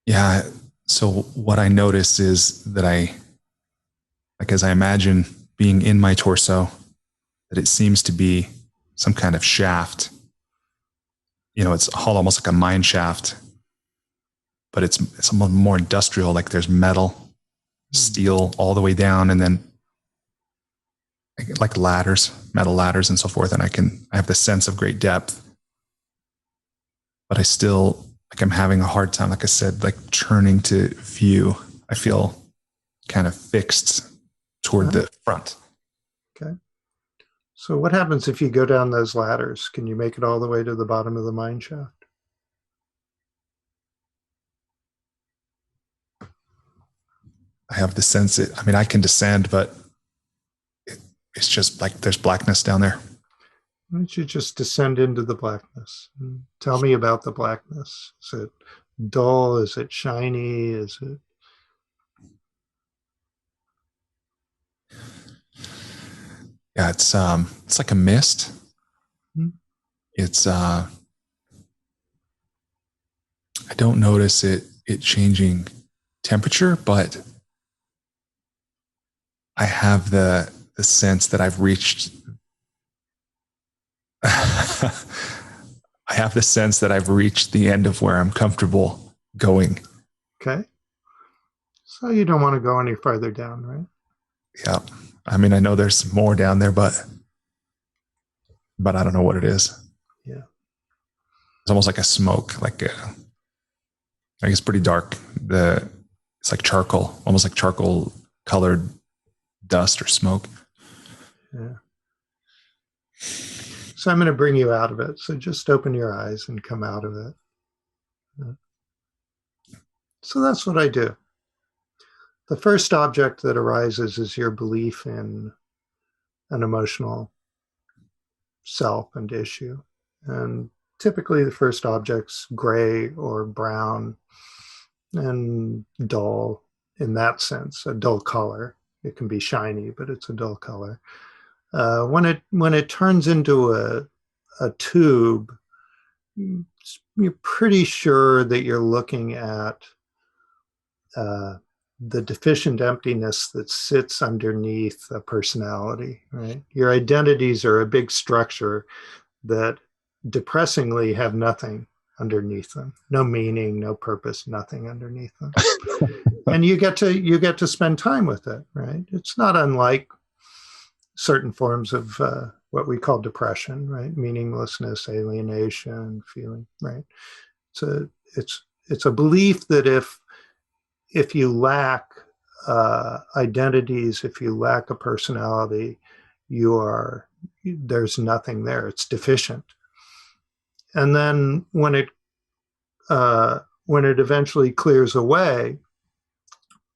Yeah. So what I notice is that as I imagine being in my torso, that it seems to be some kind of shaft. It's hollow, almost like a mine shaft, but it's more industrial. Like there's metal, steel all the way down, and then like ladders, metal ladders, and so forth. And I have the sense of great depth, but I still I'm having a hard time. Like I said, like turning to view. I feel kind of fixed toward the front. Okay. So what happens if you go down those ladders? Can you make it all the way to the bottom of the mine shaft? I have the sense that, I mean, I can descend, but it's just like there's blackness down there. Why don't you just descend into the blackness? And tell me about the blackness. Is it dull? Is it shiny? Is it? Yeah, it's like a mist. Hmm? It's I don't notice it changing temperature, but I have the sense that I've reached I have the sense that I've reached the end of where I'm comfortable going. Okay. So you don't want to go any further down, right? Yeah. I mean, I know there's more down there, but I don't know what it is. Yeah. It's almost like a smoke, like it's pretty dark. It's like charcoal, almost like charcoal colored dust or smoke. Yeah. So I'm going to bring you out of it. So just open your eyes and come out of it. So that's what I do. The first object that arises is your belief in an emotional self and issue. And typically the first object's gray or brown and dull in that sense, a dull color. It can be shiny, but it's a dull color. When it turns into a tube, you're pretty sure that you're looking at the deficient emptiness that sits underneath a personality, right? Your identities are a big structure that depressingly have nothing underneath them. No meaning, no purpose, nothing underneath them. And you get to spend time with it, right? It's not unlike certain forms of what we call depression, right? Meaninglessness, alienation, feeling, right? It's a belief that if you lack identities, if you lack a personality, there's nothing there. It's deficient. And then when it eventually clears away,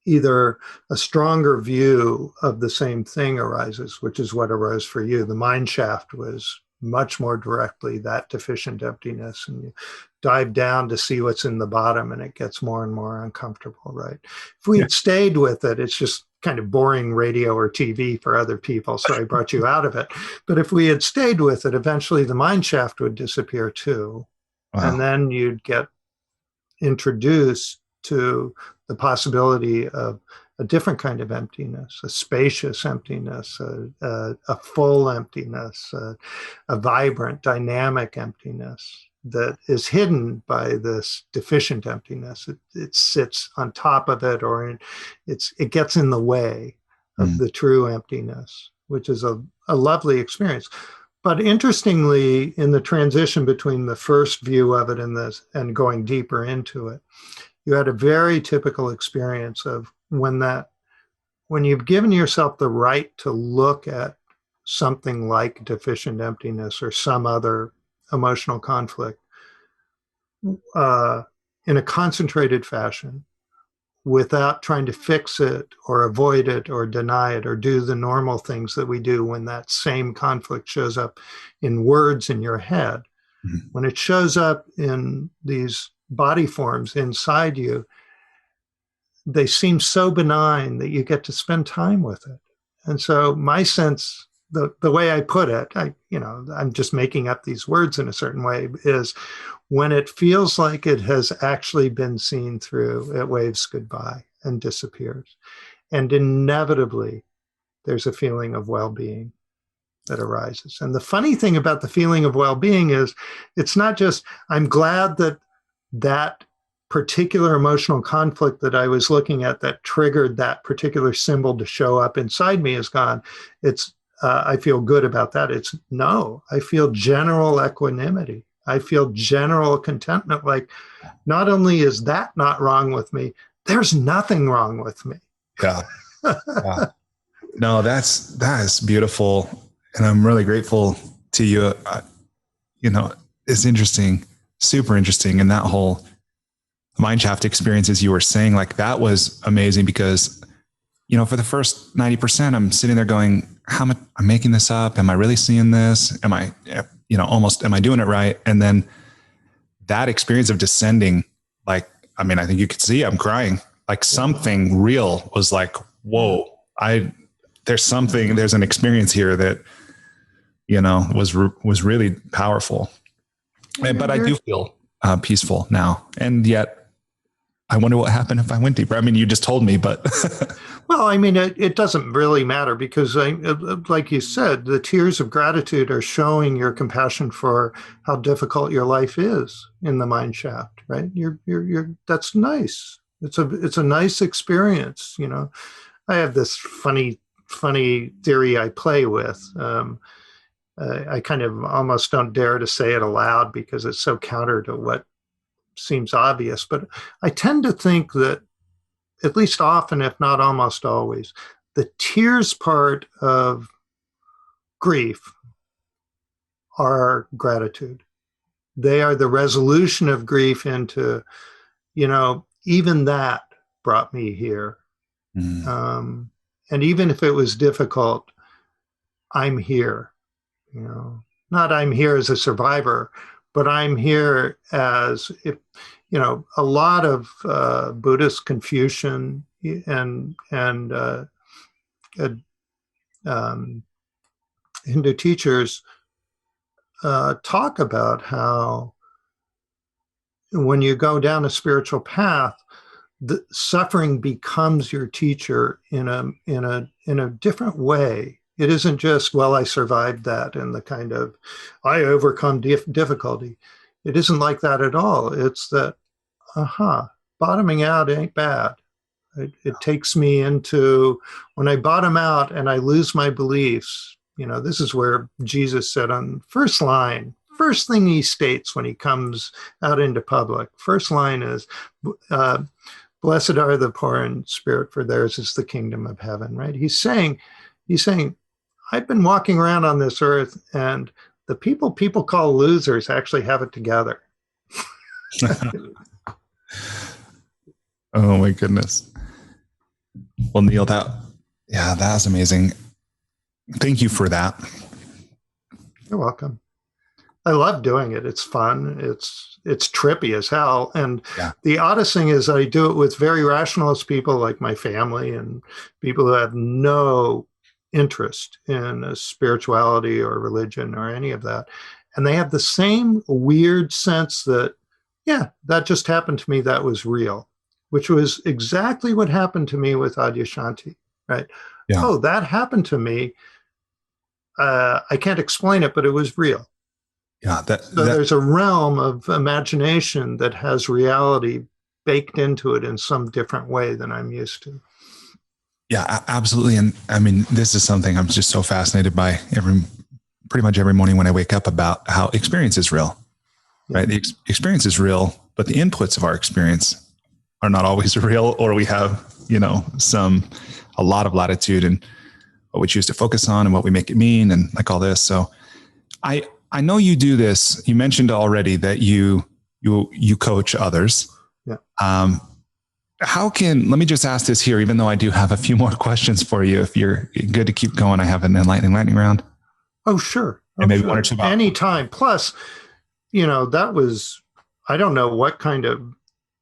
either a stronger view of the same thing arises, which is what arose for you. The mine shaft was much more directly that deficient emptiness, and you dive down to see what's in the bottom, and it gets more and more uncomfortable, right? If we had stayed with it, it's just kind of boring radio or TV for other people, so I brought you out of it. But if we had stayed with it, eventually the mine shaft would disappear too. Wow. And then you'd get introduced to the possibility of a different kind of emptiness, a spacious emptiness, a full emptiness, a vibrant, dynamic emptiness that is hidden by this deficient emptiness. It sits on top of it, or it gets in the way of the true emptiness, which is a lovely experience. But interestingly, in the transition between the first view of it and going deeper into it, you had a very typical experience of when you've given yourself the right to look at something like deficient emptiness or some other emotional conflict in a concentrated fashion, without trying to fix it or avoid it or deny it or do the normal things that we do when that same conflict shows up in words in your head. Mm-hmm. When it shows up in these body forms inside you, they seem so benign that you get to spend time with it. And so my sense, the way I put it, I'm just making up these words in a certain way, is when it feels like it has actually been seen through, it waves goodbye and disappears. And inevitably, there's a feeling of well-being that arises. And the funny thing about the feeling of well-being is it's not just, I'm glad that particular emotional conflict that I was looking at that triggered that particular symbol to show up inside me is gone. I feel good about that. I feel general equanimity. I feel general contentment. Like, not only is that not wrong with me, there's nothing wrong with me. Yeah. Yeah. No, that is beautiful. And I'm really grateful to you. It's interesting, super interesting. And that whole mineshaft experience, as you were saying, like, that was amazing because for the first 90%, I'm sitting there going, I'm making this up. Am I really seeing this? Am I, am I doing it right? And then that experience of descending, like, I think you could see I'm crying, like something real was like, whoa, there's an experience here that, was really powerful. But I do feel peaceful now. And yet I wonder what happened if I went deeper. You just told me, but. Well, it doesn't really matter because, like you said, the tears of gratitude are showing your compassion for how difficult your life is in the mine shaft, right? That's nice. It's a nice experience. I have this funny theory I play with. I kind of almost don't dare to say it aloud because it's so counter to what seems obvious, but I tend to think that, at least often, if not almost always, the tears part of grief are gratitude. They are the resolution of grief into, even that brought me here. And even if it was difficult, I'm here. Not I'm here as a survivor, but I'm here as if, a lot of Buddhist, Confucian, and Hindu teachers talk about how when you go down a spiritual path, the suffering becomes your teacher in a different way. It isn't just, well, I survived that and the kind of, I overcome difficulty. It isn't like that at all. It's that, bottoming out ain't bad. It takes me into, when I bottom out and I lose my beliefs, this is where Jesus said on first line, first thing he states when he comes out into public, first line is, blessed are the poor in spirit, for theirs is the kingdom of heaven, right? He's saying, I've been walking around on this earth and the people call losers actually have it together. Oh my goodness. Well, Neal, that was amazing. Thank you for that. You're welcome. I love doing it. It's fun. It's trippy as hell. And the oddest thing is I do it with very rationalist people like my family and people who have no interest in spirituality or religion or any of that. And they have the same weird sense that, that just happened to me. That was real, which was exactly what happened to me with Adyashanti, right? Yeah. Oh, that happened to me. I can't explain it, but it was real. Yeah. So there's a realm of imagination that has reality baked into it in some different way than I'm used to. Yeah, absolutely. And this is something I'm just so fascinated by pretty much every morning when I wake up, about how experience is real, right? The experience is real, but the inputs of our experience are not always real, or we have, a lot of latitude in what we choose to focus on and what we make it mean and like all this. So I know you do this. You mentioned already that you coach others. Yeah. Let me just ask this here, even though I do have a few more questions for you. If you're good to keep going, I have an enlightening lightning round. Oh, sure. And maybe one or two. Anytime. Plus, that was, I don't know what kind of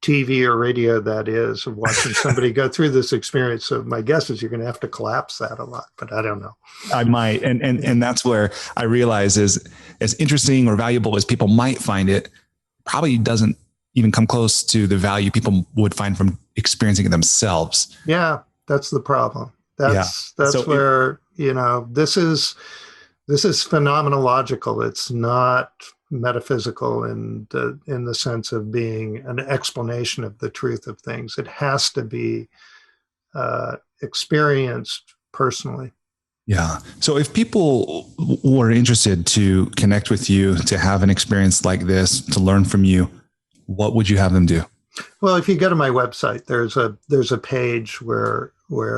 TV or radio that is, of watching somebody go through this experience. So my guess is you're going to have to collapse that a lot, but I don't know. I might. And that's where I realize is as interesting or valuable as people might find it, probably doesn't even come close to the value people would find from experiencing it themselves. Yeah, that's the problem. That's so where, this is phenomenological. It's not metaphysical in the sense of being an explanation of the truth of things. It has to be experienced personally. Yeah. So if people were interested to connect with you, to have an experience like this, to learn from you, what would you have them do? Well, if you go to my website, there's a page where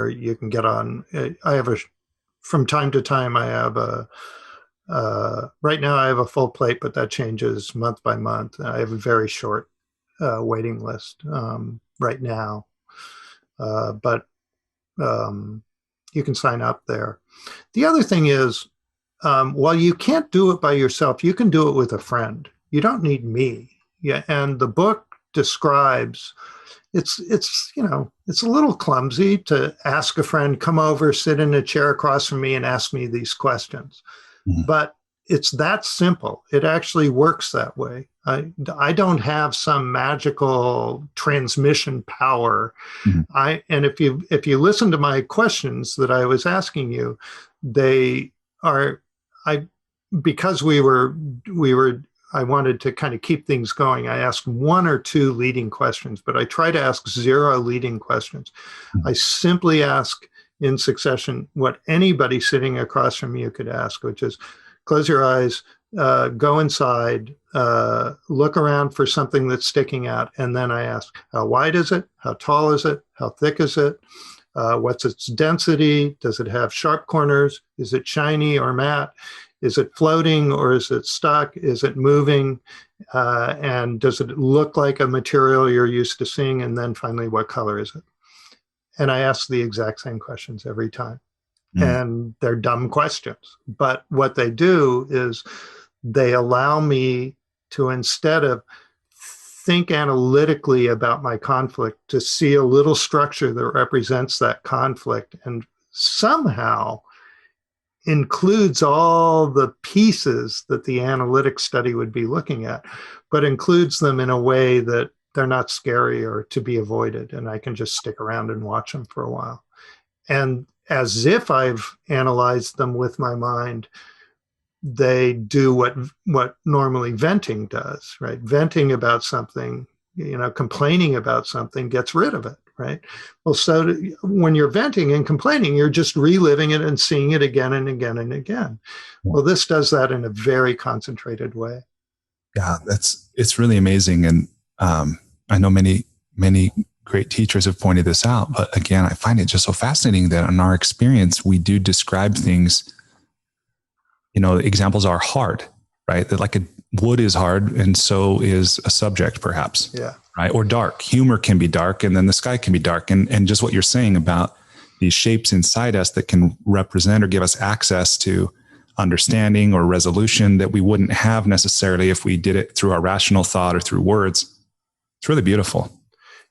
you can get on. From time to time, I have right now I have a full plate, but that changes month by month. I have a very short waiting list right now. But um, you can sign up there. The other thing is, while you can't do it by yourself, you can do it with a friend. You don't need me. Yeah, and the book describes it's it's a little clumsy to ask a friend, come over, sit in a chair across from me, and ask me these questions. Mhm. But it's that simple. It actually works that way. I don't have some magical transmission power. Mhm. And if you listen to my questions that I was asking you, they are I because we were I wanted to kind of keep things going. I asked one or two leading questions, but I try to ask zero leading questions. Mhm. I simply ask in succession what anybody sitting across from you could ask, which is close your eyes, go inside, look around for something that's sticking out. And then I ask, how wide is it? How tall is it? How thick is it? What's its density? Does it have sharp corners? Is it shiny or matte? Is it floating or is it stuck? Is it moving? And does it look like a material you're used to seeing? And then finally, what color is it? And I ask the exact same questions every time. Mhm. And they're dumb questions. But what they do is they allow me to, instead of think analytically about my conflict, to see a little structure that represents that conflict and somehow includes all the pieces that the analytic study would be looking at, but includes them in a way that they're not scary or to be avoided. And I can just stick around and watch them for a while. And as if I've analyzed them with my mind, they do what normally venting does, right? Venting about something, complaining about something gets rid of it, right? Well, so when you're venting and complaining, you're just reliving it and seeing it again and again and again. Well, this does that in a very concentrated way. Yeah, it's really amazing. And I know many great teachers have pointed this out, but again, I find it just so fascinating that in our experience, we do describe things, examples are hard, right? That like wood is hard and so is a subject perhaps. Yeah. Right. Or dark. Humor can be dark and then the sky can be dark. And just what you're saying about these shapes inside us that can represent or give us access to understanding or resolution that we wouldn't have necessarily if we did it through our rational thought or through words. It's really beautiful.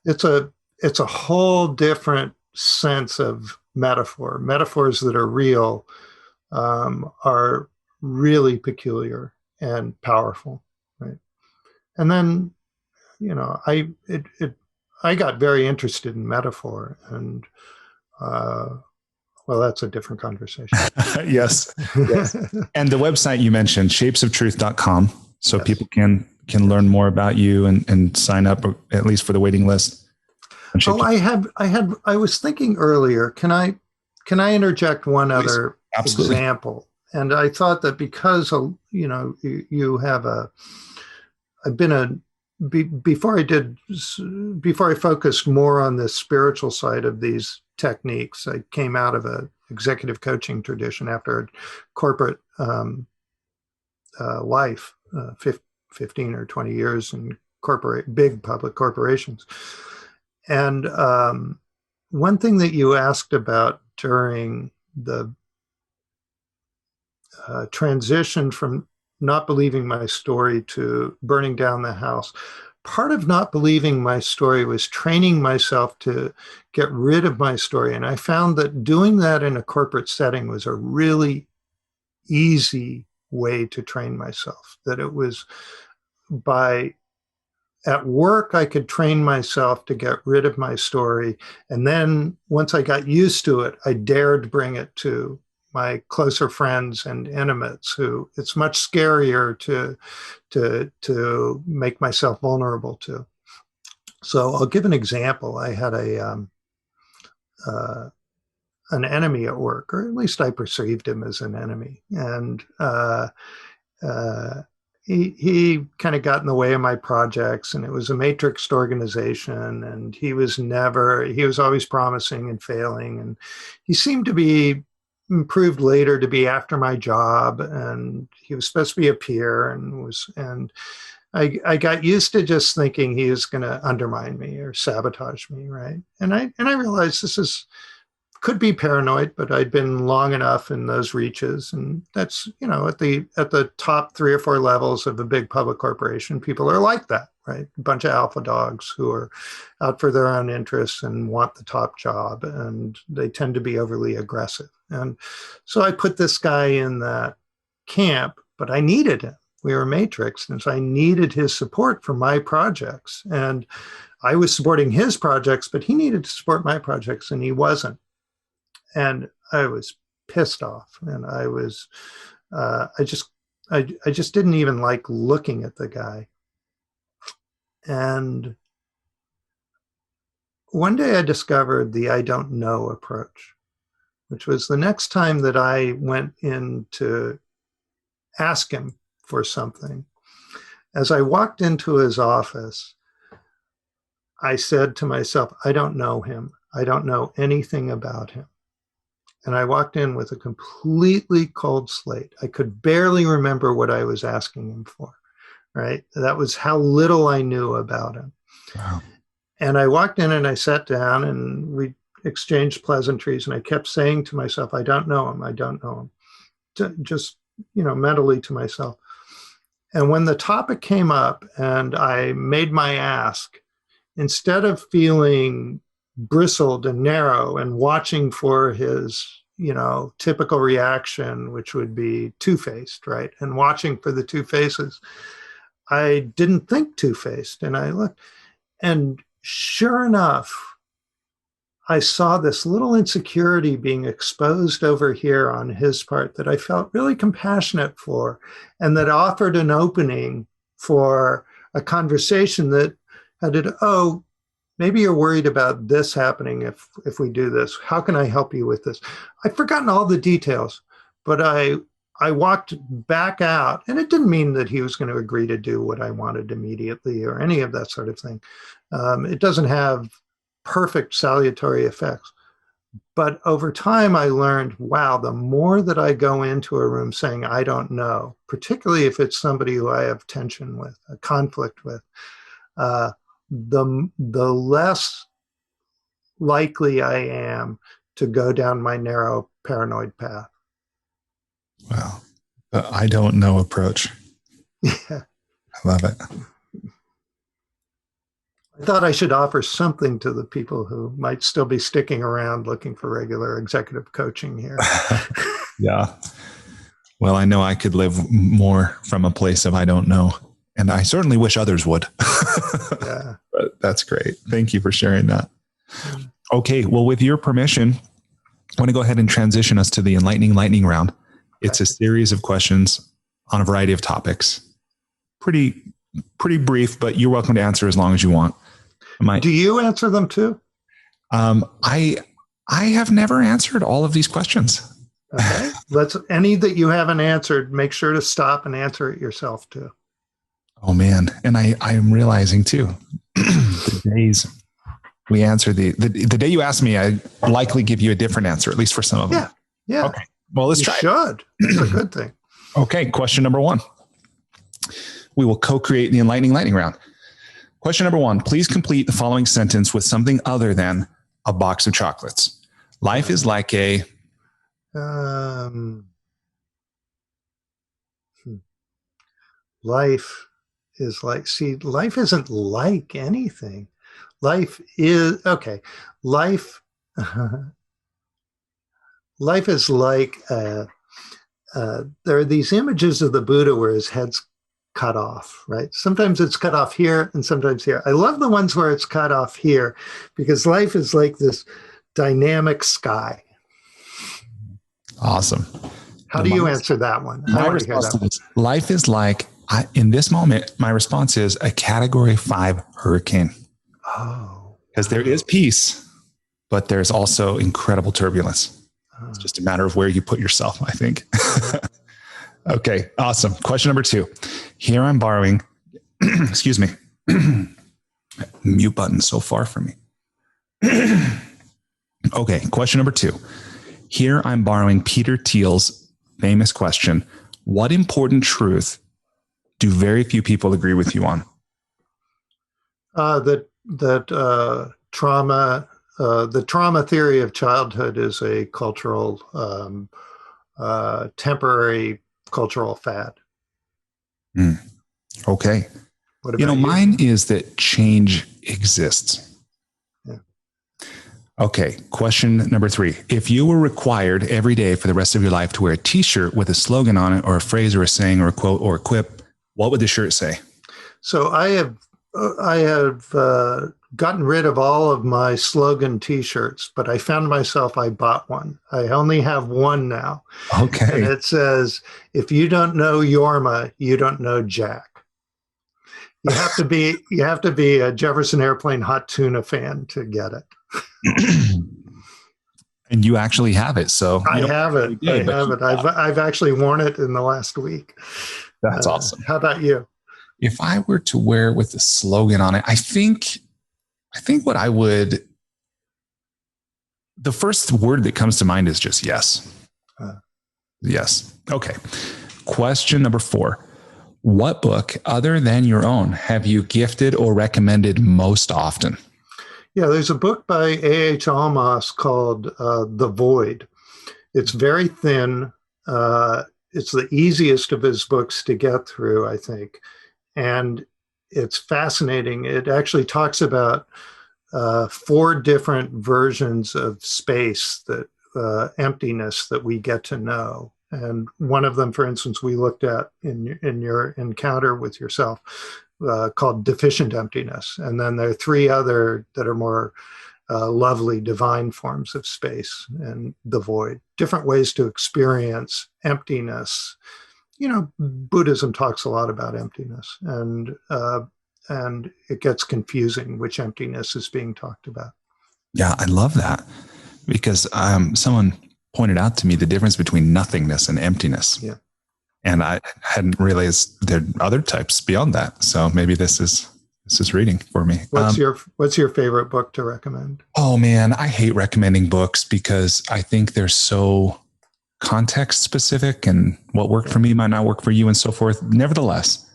It's a whole different sense of metaphor. Metaphors that are real are really peculiar and powerful, right? And then, I got very interested in metaphor, and well, that's a different conversation. Yes. Yes. And the website you mentioned, shapesoftruth.com, so Yes. people can learn more about you and sign up, or at least for the waiting list. Oh, I was thinking earlier, can I interject one Please. other Absolutely. example? And I thought that because, you have I've been before I focused more on the spiritual side of these techniques, I came out of a executive coaching tradition after a corporate life, 15 or 20 years in big public corporations. And one thing that you asked about during the transition from not believing my story to burning down the house, part of not believing my story was training myself to get rid of my story. And I found that doing that in a corporate setting was a really easy way to train myself, that it was at work, I could train myself to get rid of my story. And then once I got used to it, I dared bring it to my closer friends and intimates, who it's much scarier to make myself vulnerable to. So I'll give an example. I had an enemy at work, or at least I perceived him as an enemy. And he kind of got in the way of my projects, and it was a matrixed organization, and he was always promising and failing. And he seemed to be proved later to be after my job, and he was supposed to be a peer, and I got used to just thinking he was going to undermine me or sabotage me. Right. And I realized this is could be paranoid, but I'd been long enough in those reaches, and that's, at the top 3 or 4 levels of a big public corporation, people are like that, right? A bunch of alpha dogs who are out for their own interests and want the top job, and they tend to be overly aggressive. And so I put this guy in that camp, but I needed him. We were a matrix, and so I needed his support for my projects. And I was supporting his projects, but he needed to support my projects, and he wasn't. And I was pissed off, and I was, I just didn't even like looking at the guy. And one day I discovered the I don't know approach, which was the next time that I went in to ask him for something. As I walked into his office, I said to myself, I don't know him. I don't know anything about him. And I walked in with a completely cold slate. I could barely remember what I was asking him for, right? That was how little I knew about him. Wow. And I walked in and I sat down and we exchanged pleasantries, and I kept saying to myself, I don't know him. I don't know him. Just, mentally to myself. And when the topic came up and I made my ask, instead of feeling bristled and narrow and watching for his, typical reaction, which would be two-faced, right? And watching for the two faces, I didn't think two-faced. And I looked, and sure enough, I saw this little insecurity being exposed over here on his part that I felt really compassionate for, and that offered an opening for a conversation that had, maybe you're worried about this happening if we do this. How can I help you with this? I'd forgotten all the details, but I walked back out, and it didn't mean that he was going to agree to do what I wanted immediately or any of that sort of thing. It doesn't have perfect salutary effects. But over time, I learned, wow, the more that I go into a room saying, I don't know, particularly if it's somebody who I have tension with, a conflict with, the less likely I am to go down my narrow paranoid path. Wow. The I don't know approach. Yeah. I love it. I thought I should offer something to the people who might still be sticking around looking for regular executive coaching here. Yeah. Well, I know I could live more from a place of I don't know, and I certainly wish others would. Yeah. But that's great. Thank you for sharing that. Okay. Well, with your permission, I want to go ahead and transition us to the Enlightening Lightning Round. It's a series of questions on a variety of topics. Pretty brief, but you're welcome to answer as long as you want. Do you answer them too? I have never answered all of these questions. Okay. Any that you haven't answered, make sure to stop and answer it yourself too. Oh man. And I'm realizing too, the days we answer the day you ask me, I likely give you a different answer, at least for some of them. Yeah. Okay. Well, let's try. Should. It's a good thing. Okay. Question number 1. We will co-create the Enlightening Lightning Round. Question number 1, please complete the following sentence with something other than a box of chocolates. Life is like a... Life is like, life isn't like anything. Life is, okay. Life is like, there are these images of the Buddha where his head's cut off, right? Sometimes it's cut off here and sometimes here. I love the ones where it's cut off here because life is like this dynamic sky. Awesome. How do you answer that one? My response to this, life is like, in this moment, my response is a Category 5 hurricane. Oh. Because there is peace, but there's also incredible turbulence. It's just a matter of where you put yourself, I think. Okay, awesome. Question number 2. Here I'm borrowing, excuse me, mute button so far from me. Okay, question number 2. Here I'm borrowing Peter Thiel's famous question. What important truth do very few people agree with you on? That trauma the trauma theory of childhood is a cultural, temporary cultural fad. Mm. Okay. What about you? Mine is that change exists. Yeah. Okay. Question number 3. If you were required every day for the rest of your life to wear a t-shirt with a slogan on it or a phrase or a saying or a quote or a quip, what would the shirt say? So I have gotten rid of all of my slogan t-shirts, but I found myself, I bought one. I only have one now. Okay. And it says, if you don't know Yorma, you don't know Jack. You have to be a Jefferson Airplane hot tuna fan to get it. And you actually have it. So I have it. I've actually worn it in the last week. That's awesome. How about you? If I were to wear it with a slogan on it, I think what I would, the first word that comes to mind is just yes. Yes. Okay. Question number 4. What book other than your own have you gifted or recommended most often? Yeah, there's a book by A.H. Almaas called The Void. It's very thin. It's the easiest of his books to get through, I think. And it's fascinating. It actually talks about 4 different versions of space, that emptiness that we get to know. And one of them, for instance, we looked at in your encounter with yourself, called deficient emptiness. And then there are 3 other that are more lovely divine forms of space and the void, different ways to experience emptiness. Buddhism talks a lot about emptiness, and it gets confusing which emptiness is being talked about. Yeah, I love that, because someone pointed out to me the difference between nothingness and emptiness. Yeah. And I hadn't realized there are other types beyond that. So maybe this is reading for me. What's your favorite book to recommend? Oh man, I hate recommending books because I think they're so context specific, and what worked for me might not work for you and so forth. Nevertheless,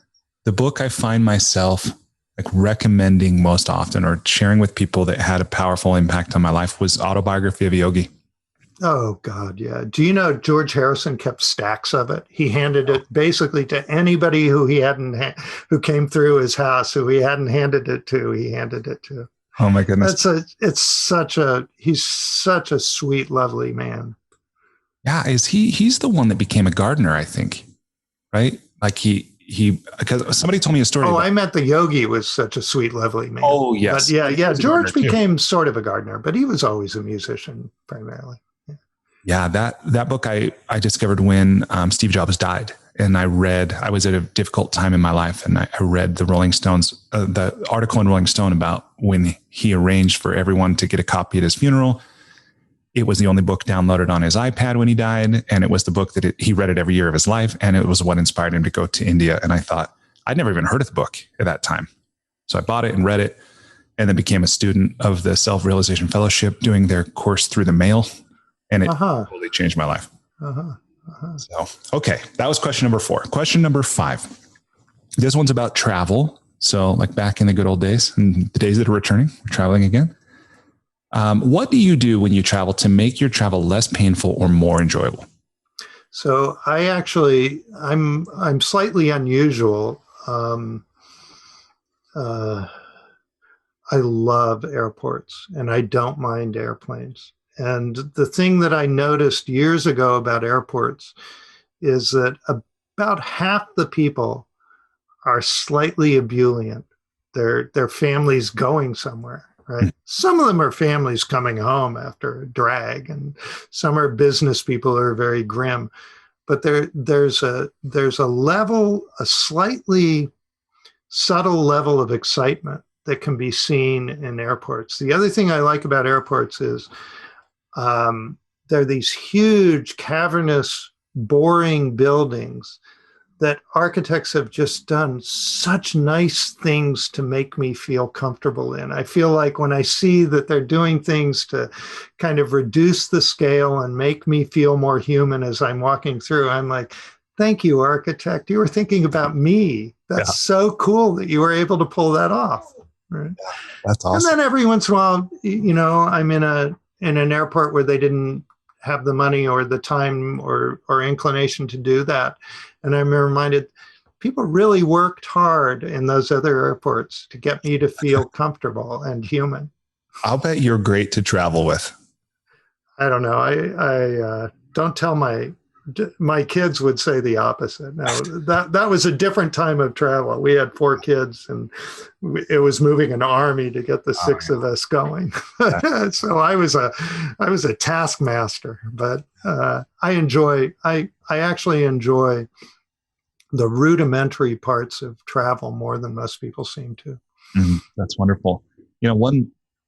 the book I find myself like recommending most often or sharing with people that had a powerful impact on my life was Autobiography of a Yogi. Oh God, yeah. Do you know George Harrison kept stacks of it? He handed it basically to anybody who who came through his house, who he hadn't handed it to. He handed it to. Oh my goodness! He's such a sweet, lovely man. Yeah, he's the one that became a gardener, I think, right? Like because somebody told me a story. Oh, I meant the yogi was such a sweet, lovely man. Oh yes, but yeah. George became sort of a gardener, but he was always a musician primarily. Yeah, that book I discovered when Steve Jobs died, and I was at a difficult time in my life, and I read the Rolling Stones, the article in Rolling Stone about when he arranged for everyone to get a copy at his funeral. It was the only book downloaded on his iPad when he died, and it was the book that he read it every year of his life, and it was what inspired him to go to India. And I thought, I'd never even heard of the book at that time, so I bought it and read it, and then became a student of the Self-Realization Fellowship, doing their course through the mail. And it totally changed my life. So, okay. That was question number 4. Question number 5. This one's about travel. So like back in the good old days and the days that are returning, we're traveling again. What do you do when you travel to make your travel less painful or more enjoyable? So I'm slightly unusual. I love airports and I don't mind airplanes. And the thing that I noticed years ago about airports is that about half the people are slightly ebullient. They're families going somewhere, right? Some of them are families coming home after a drag, and some are business people who are very grim. But there's a slightly subtle level of excitement that can be seen in airports. The other thing I like about airports is there are these huge, cavernous, boring buildings that architects have just done such nice things to make me feel comfortable in. I feel like when I see that they're doing things to kind of reduce the scale and make me feel more human as I'm walking through, I'm like, thank you, architect. You were thinking about me. That's so cool that you were able to pull that off. Right. That's And awesome. then every once in a while, I'm in an airport where they didn't have the money or the time or inclination to do that. And I'm reminded people really worked hard in those other airports to get me to feel comfortable and human. I'll bet you're great to travel with. I don't know. I don't tell my kids would say the opposite. No, that was a different time of travel. We had 4 kids, and it was moving an army to get the 6 of us going. So I was a taskmaster, but I actually enjoy the rudimentary parts of travel more than most people seem to. That's wonderful.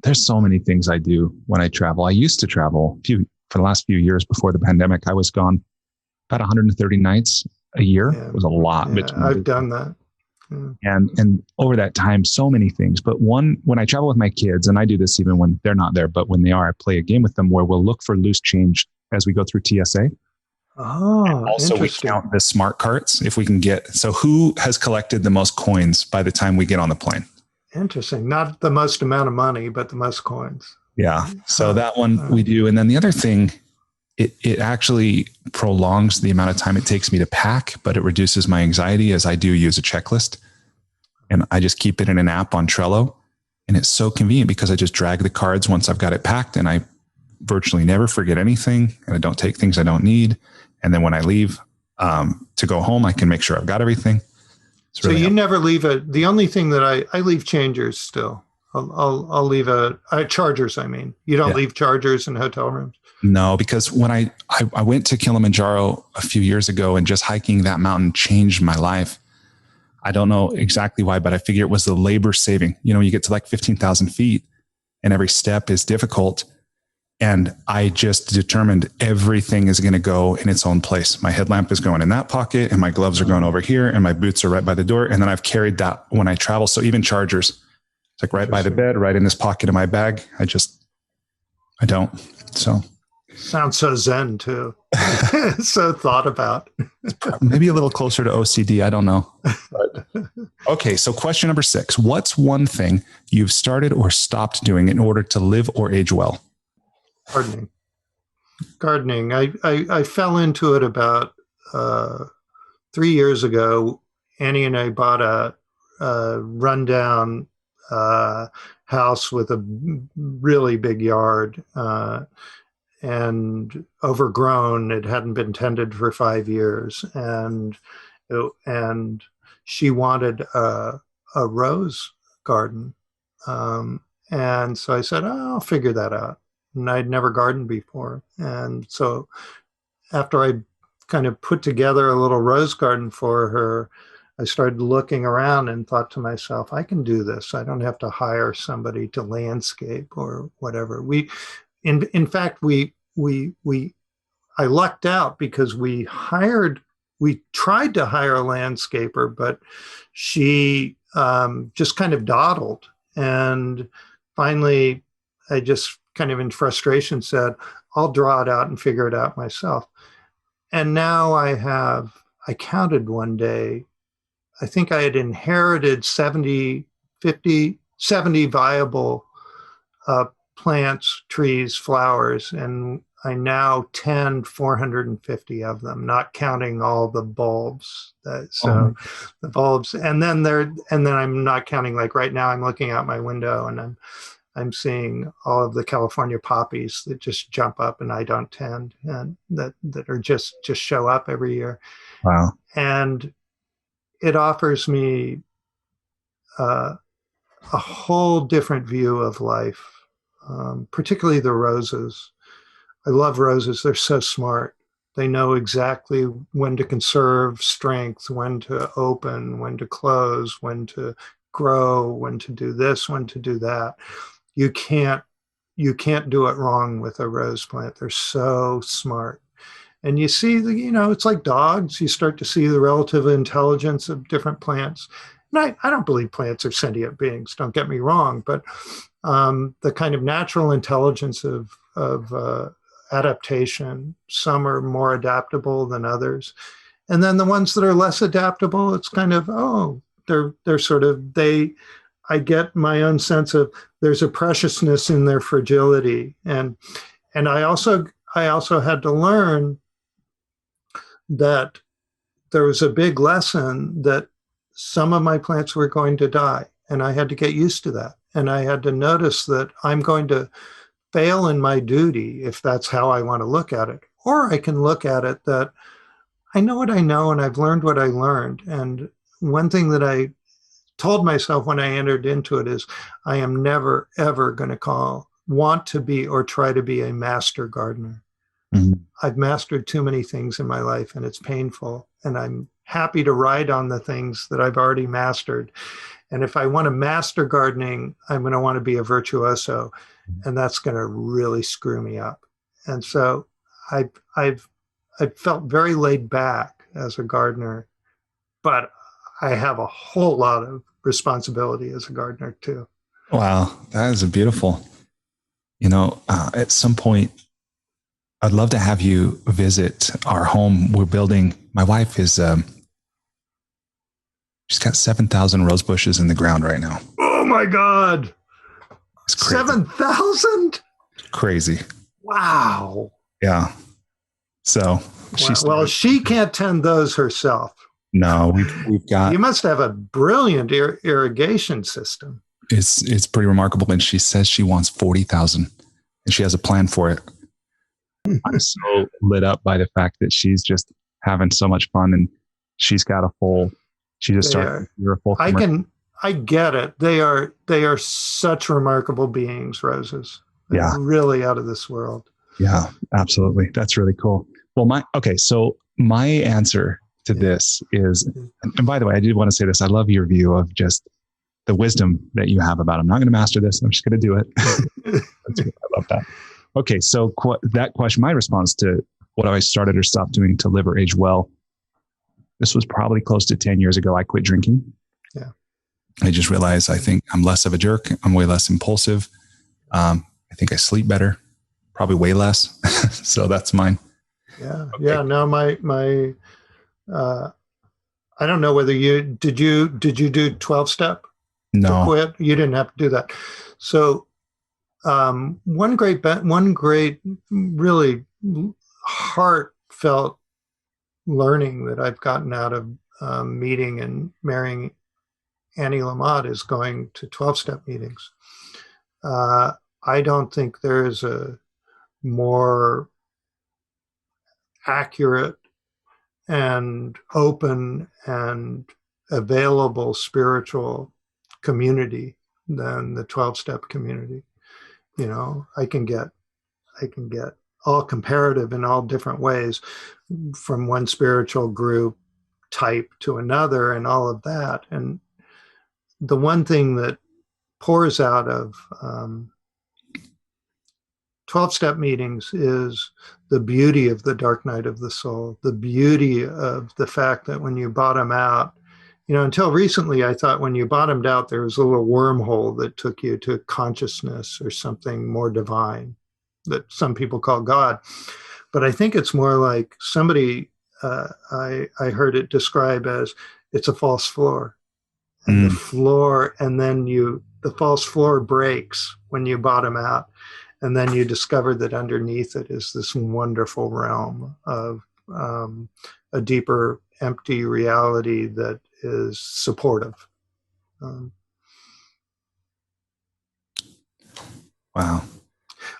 There's so many things I do when I travel. I used to travel for the last few years before the pandemic. I was gone about 130 nights a year. Yeah. It was a lot. Yeah, I've done that. Yeah. And over that time, so many things. But when I travel with my kids, and I do this even when they're not there, but when they are, I play a game with them where we'll look for loose change as we go through TSA. Oh, also, we count the smart carts if we can get. So who has collected the most coins by the time we get on the plane? Interesting. Not the most amount of money, but the most coins. Yeah. So that one we do. And then the other thing, it actually prolongs the amount of time it takes me to pack, but it reduces my anxiety as I do use a checklist. And I just keep it in an app on Trello. And it's so convenient because I just drag the cards once I've got it packed, and I virtually never forget anything, and I don't take things I don't need. And then when I leave to go home, I can make sure I've got everything. So you never leave the only thing that I leave changers still. I'll leave chargers. I mean, you don't leave chargers in hotel rooms. No, because when I went to Kilimanjaro a few years ago, and just hiking that mountain changed my life. I don't know exactly why, but I figure it was the labor saving. You get to like 15,000 feet and every step is difficult. And I just determined everything is going to go in its own place. My headlamp is going in that pocket, and my gloves are going over here, and my boots are right by the door. And then I've carried that when I travel. So even chargers, it's like right by the bed, right in this pocket of my bag. I don't. So sounds so zen too. So thought about. Maybe a little closer to OCD. I don't know. But, okay. So question number 6, what's one thing you've started or stopped doing in order to live or age well? Gardening. I fell into it about 3 years ago. Annie and I bought a rundown house with a really big yard and overgrown. It hadn't been tended for 5 years, and she wanted a rose garden, and so I said, I'll figure that out. And I'd never gardened before. And so after I kind of put together a little rose garden for her, I started looking around and thought to myself, I can do this. I don't have to hire somebody to landscape or whatever. In fact, I lucked out because we tried to hire a landscaper, but she just kind of dawdled. And finally, I just kind of in frustration said, I'll draw it out and figure it out myself. And now I counted one day, I think I had inherited 70 viable plants, trees, flowers, and I now tend 450 of them, not counting all the bulbs. The bulbs, and then I'm not counting, like right now I'm looking out my window and I'm seeing all of the California poppies that just jump up and I don't tend, and that are just show up every year. Wow. And it offers me a whole different view of life, particularly the roses. I love roses. They're so smart. They know exactly when to conserve strength, when to open, when to close, when to grow, when to do this, when to do that. You can't do it wrong with a rose plant. They're so smart. And you see, it's like dogs. You start to see the relative intelligence of different plants. And I don't believe plants are sentient beings, don't get me wrong, but the kind of natural intelligence of adaptation, some are more adaptable than others. And then the ones that are less adaptable, it's kind of, they're sort of, I get my own sense of there's a preciousness in their fragility. And I also had to learn that there was a big lesson that some of my plants were going to die. And I had to get used to that. And I had to notice that I'm going to fail in my duty if that's how I want to look at it. Or I can look at it that I know what I know and I've learned what I learned. And one thing that I told myself when I entered into it is I am never, ever going to want to be or try to be a master gardener. Mm-hmm. I've mastered too many things in my life and it's painful. And I'm happy to ride on the things that I've already mastered. And if I want to master gardening, I'm going to want to be a virtuoso. And that's going to really screw me up. And so I've felt very laid back as a gardener, but I have a whole lot of responsibility as a gardener too. Wow, that is beautiful. At some point, I'd love to have you visit our home. We're building. My wife is, she's got 7,000 rose bushes in the ground right now. Oh my God. 7,000? Crazy. Wow. Yeah. So she can't tend those herself. No, we've got. You must have a brilliant irrigation system. It's pretty remarkable. And she says she wants 40,000 and she has a plan for it. I'm so lit up by the fact that she's just having so much fun and she's got she just started a full. I get it. They are such remarkable beings, roses. They're really out of this world. Yeah, absolutely. That's really cool. Well, so my answer to this is, and by the way, I did want to say this. I love your view of just the wisdom that you have about, I'm not going to master this. I'm just going to do it. I love that. Okay. So that question, my response to what I started or stopped doing to live or age well, this was probably close to 10 years ago. I quit drinking. Yeah. I just realized I think I'm less of a jerk. I'm way less impulsive. I think I sleep better, probably way less. So that's mine. Yeah. Okay. Yeah. No, I don't know whether did you do 12-step? No. To quit? You didn't have to do that. So one great really heartfelt learning that I've gotten out of meeting and marrying Annie Lamott is going to 12-step meetings. I don't think there is a more accurate and open and available spiritual community than the 12-step community. I can get all comparative in all different ways from one spiritual group type to another and all of that. And the one thing that pours out of 12-step meetings is the beauty of the dark night of the soul, the beauty of the fact that when you bottom out, until recently, I thought when you bottomed out, there was a little wormhole that took you to consciousness or something more divine that some people call God. But I think it's more like somebody, I heard it described as it's a false floor. And the floor, and then the false floor breaks when you bottom out. And then you discover that underneath it is this wonderful realm of a deeper, empty reality that is supportive. Wow.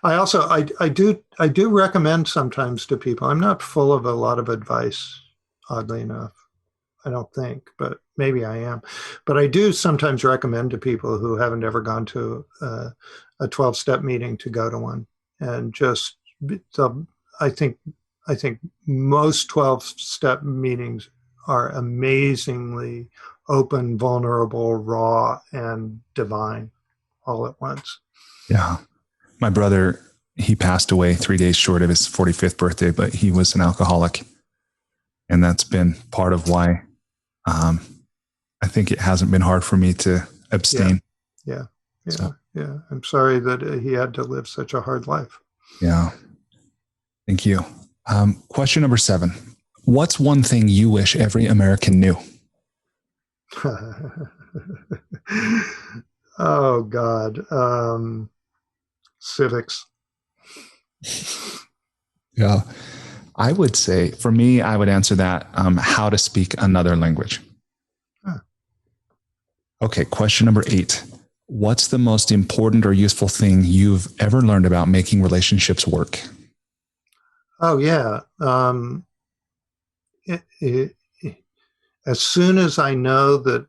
I do recommend sometimes to people. I'm not full of a lot of advice, oddly enough. I don't think, but maybe I am. But I do sometimes recommend to people who haven't ever gone to a 12-step meeting to go to one. And I think most 12-step meetings are amazingly open, vulnerable, raw, and divine all at once. Yeah. My brother, he passed away 3 days short of his 45th birthday, but he was an alcoholic. And that's been part of why I think it hasn't been hard for me to abstain. Yeah. I'm sorry that he had to live such a hard life. Yeah. Thank you. Question number 7. What's one thing you wish every American knew? Oh God. Civics. Yeah. I would say, for me, I would answer that how to speak another language. Huh. Okay, question number 8. What's the most important or useful thing you've ever learned about making relationships work? Oh yeah. It, it, as soon as I know that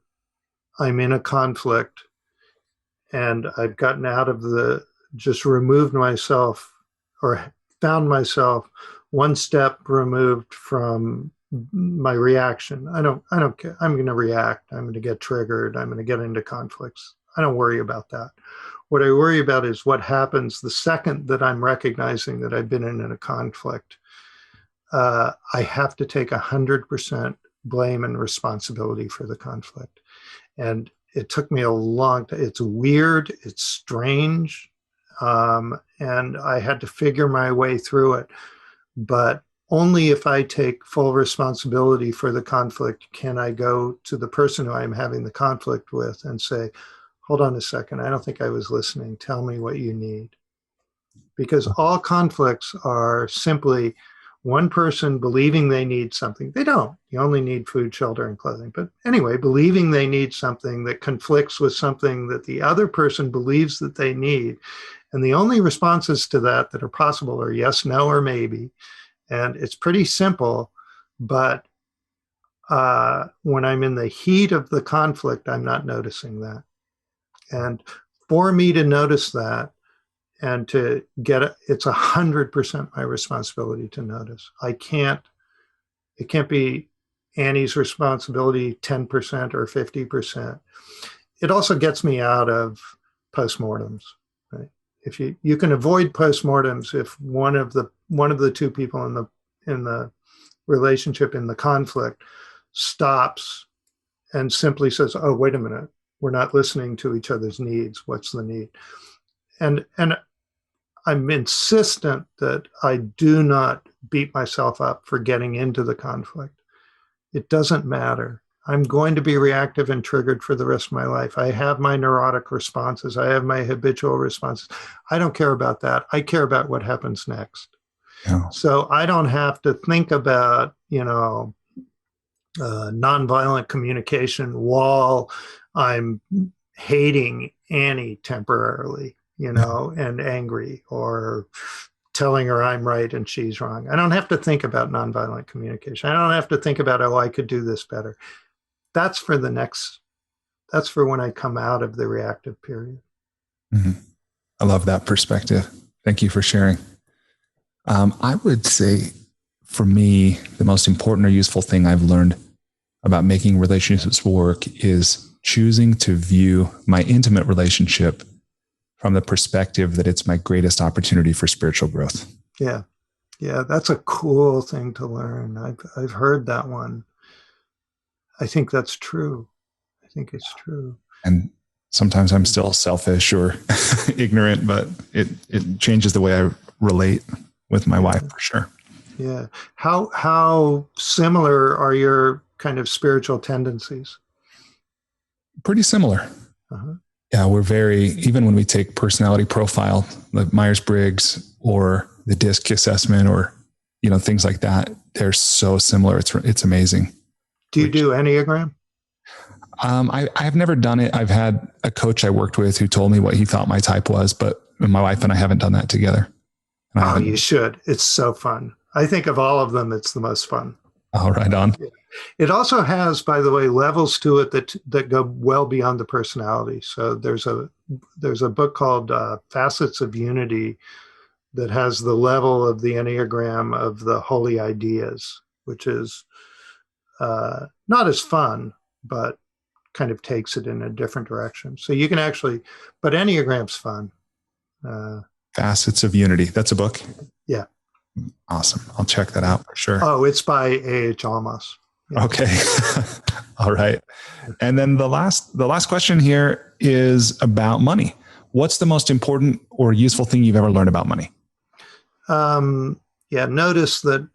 I'm in a conflict and I've gotten out of just removed myself or found myself one step removed from my reaction. I don't care. I'm going to react. I'm going to get triggered. I'm going to get into conflicts. I don't worry about that. What I worry about is what happens the second that I'm recognizing that I've been in a conflict. I have to take 100% blame and responsibility for the conflict. And it took me a long time. It's weird. It's strange. And I had to figure my way through it. But only if I take full responsibility for the conflict can I go to the person who I'm having the conflict with and say, hold on a second, I don't think I was listening. Tell me what you need. Because all conflicts are simply one person believing they need something. They don't. You only need food, shelter, and clothing. But anyway, believing they need something that conflicts with something that the other person believes that they need. And the only responses to that that are possible are yes, no, or maybe. And it's pretty simple. But when I'm in the heat of the conflict, I'm not noticing that. And for me to notice that, and to get it, it's 100% my responsibility to notice. It can't be Annie's responsibility 10% or 50%. It also gets me out of postmortems. Right? If you can avoid postmortems if one of the two people in the relationship, in the conflict, stops and simply says, oh, wait a minute, we're not listening to each other's needs. What's the need? And I'm insistent that I do not beat myself up for getting into the conflict. It doesn't matter. I'm going to be reactive and triggered for the rest of my life. I have my neurotic responses. I have my habitual responses. I don't care about that. I care about what happens next. Yeah. So I don't have to think about, nonviolent communication while I'm hating Annie temporarily, and angry, or telling her I'm right and she's wrong. I don't have to think about nonviolent communication. I don't have to think about, oh, I could do this better. That's for when I come out of the reactive period. Mm-hmm. I love that perspective. Thank you for sharing. I would say for me, the most important or useful thing I've learned about making relationships work is choosing to view my intimate relationship from the perspective that it's my greatest opportunity for spiritual growth. Yeah. Yeah. That's a cool thing to learn. I've heard that one. I think that's true. I think it's true. And sometimes I'm still selfish or ignorant, but it changes the way I relate with my wife for sure. Yeah. How similar are your kind of spiritual tendencies? Pretty similar. Uh-huh. Yeah, we're even when we take personality profile, like Myers-Briggs or the DISC assessment or, things like that, they're so similar. It's amazing. Do you do Enneagram? I've never done it. I've had a coach I worked with who told me what he thought my type was, but my wife and I haven't done that together. Oh, you should. It's so fun. I think of all of them, it's the most fun. Oh, right on. Yeah. It also has, by the way, levels to it that go well beyond the personality. So there's a book called Facets of Unity that has the level of the Enneagram of the holy ideas, which is not as fun, but kind of takes it in a different direction. So you can but Enneagram's fun. Facets of Unity. That's a book? Yeah. Awesome. I'll check that out for sure. Oh, it's by A.H. Almaas. Yeah. Okay. All right. And then the last question here is about money. What's the most important or useful thing you've ever learned about money? Notice that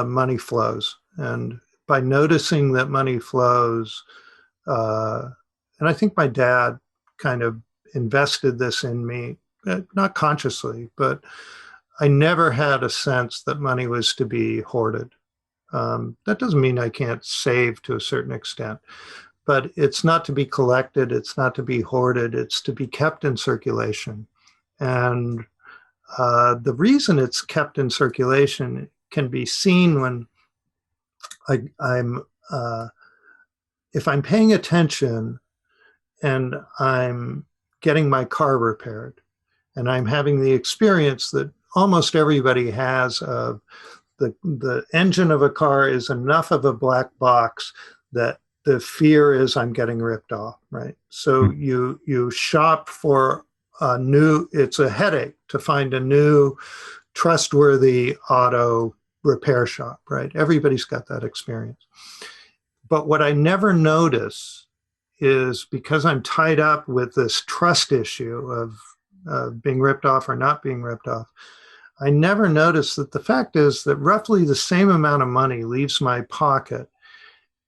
money flows. And by noticing that money flows, and I think my dad kind of invested this in me, not consciously, but I never had a sense that money was to be hoarded. That doesn't mean I can't save to a certain extent, but it's not to be collected. It's not to be hoarded. It's to be kept in circulation. And the reason it's kept in circulation can be seen when I'm if I'm paying attention and I'm getting my car repaired, and I'm having the experience that almost everybody has of the engine of a car is enough of a black box that the fear is I'm getting ripped off, right? So you shop for a new, it's a headache to find a new trustworthy auto repair shop, right? Everybody's got that experience. But what I never notice is, because I'm tied up with this trust issue of being ripped off or not being ripped off, I never notice that the fact is that roughly the same amount of money leaves my pocket.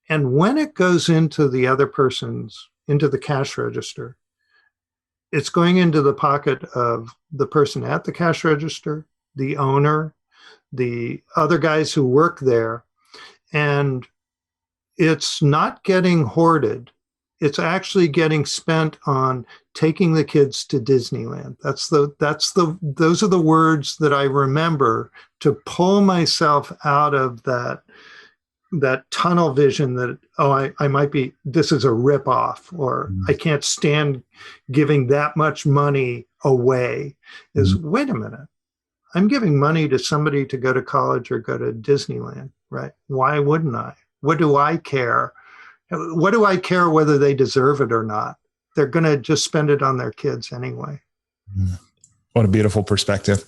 And when it goes into the other person's, into the cash register, it's going into the pocket of the person at the cash register, the owner, the other guys who work there. And it's not getting hoarded. It's actually getting spent on taking the kids to Disneyland. Those are the words that I remember to pull myself out of that tunnel vision that, I might be, this is a ripoff, or I can't stand giving that much money away. Is, wait a minute, I'm giving money to somebody to go to college or go to Disneyland, right? Why wouldn't I? What do I care? What do I care whether they deserve it or not? They're going to just spend it on their kids anyway. What a beautiful perspective.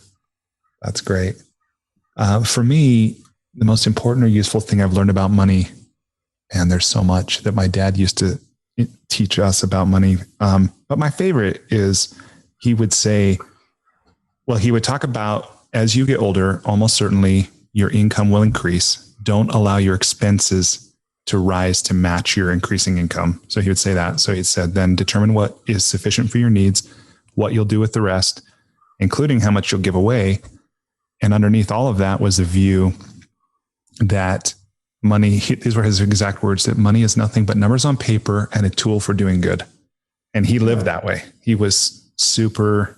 That's great. For me, the most important or useful thing I've learned about money, and there's so much that my dad used to teach us about money. But my favorite is, he would say, well, he would talk about, as you get older, almost certainly your income will increase. Don't allow your expenses to rise to match your increasing income. So he would say that. So he said, then determine what is sufficient for your needs, what you'll do with the rest, including how much you'll give away. And underneath all of that was a view that money, these were his exact words, that money is nothing but numbers on paper and a tool for doing good. And he lived that way. He was super,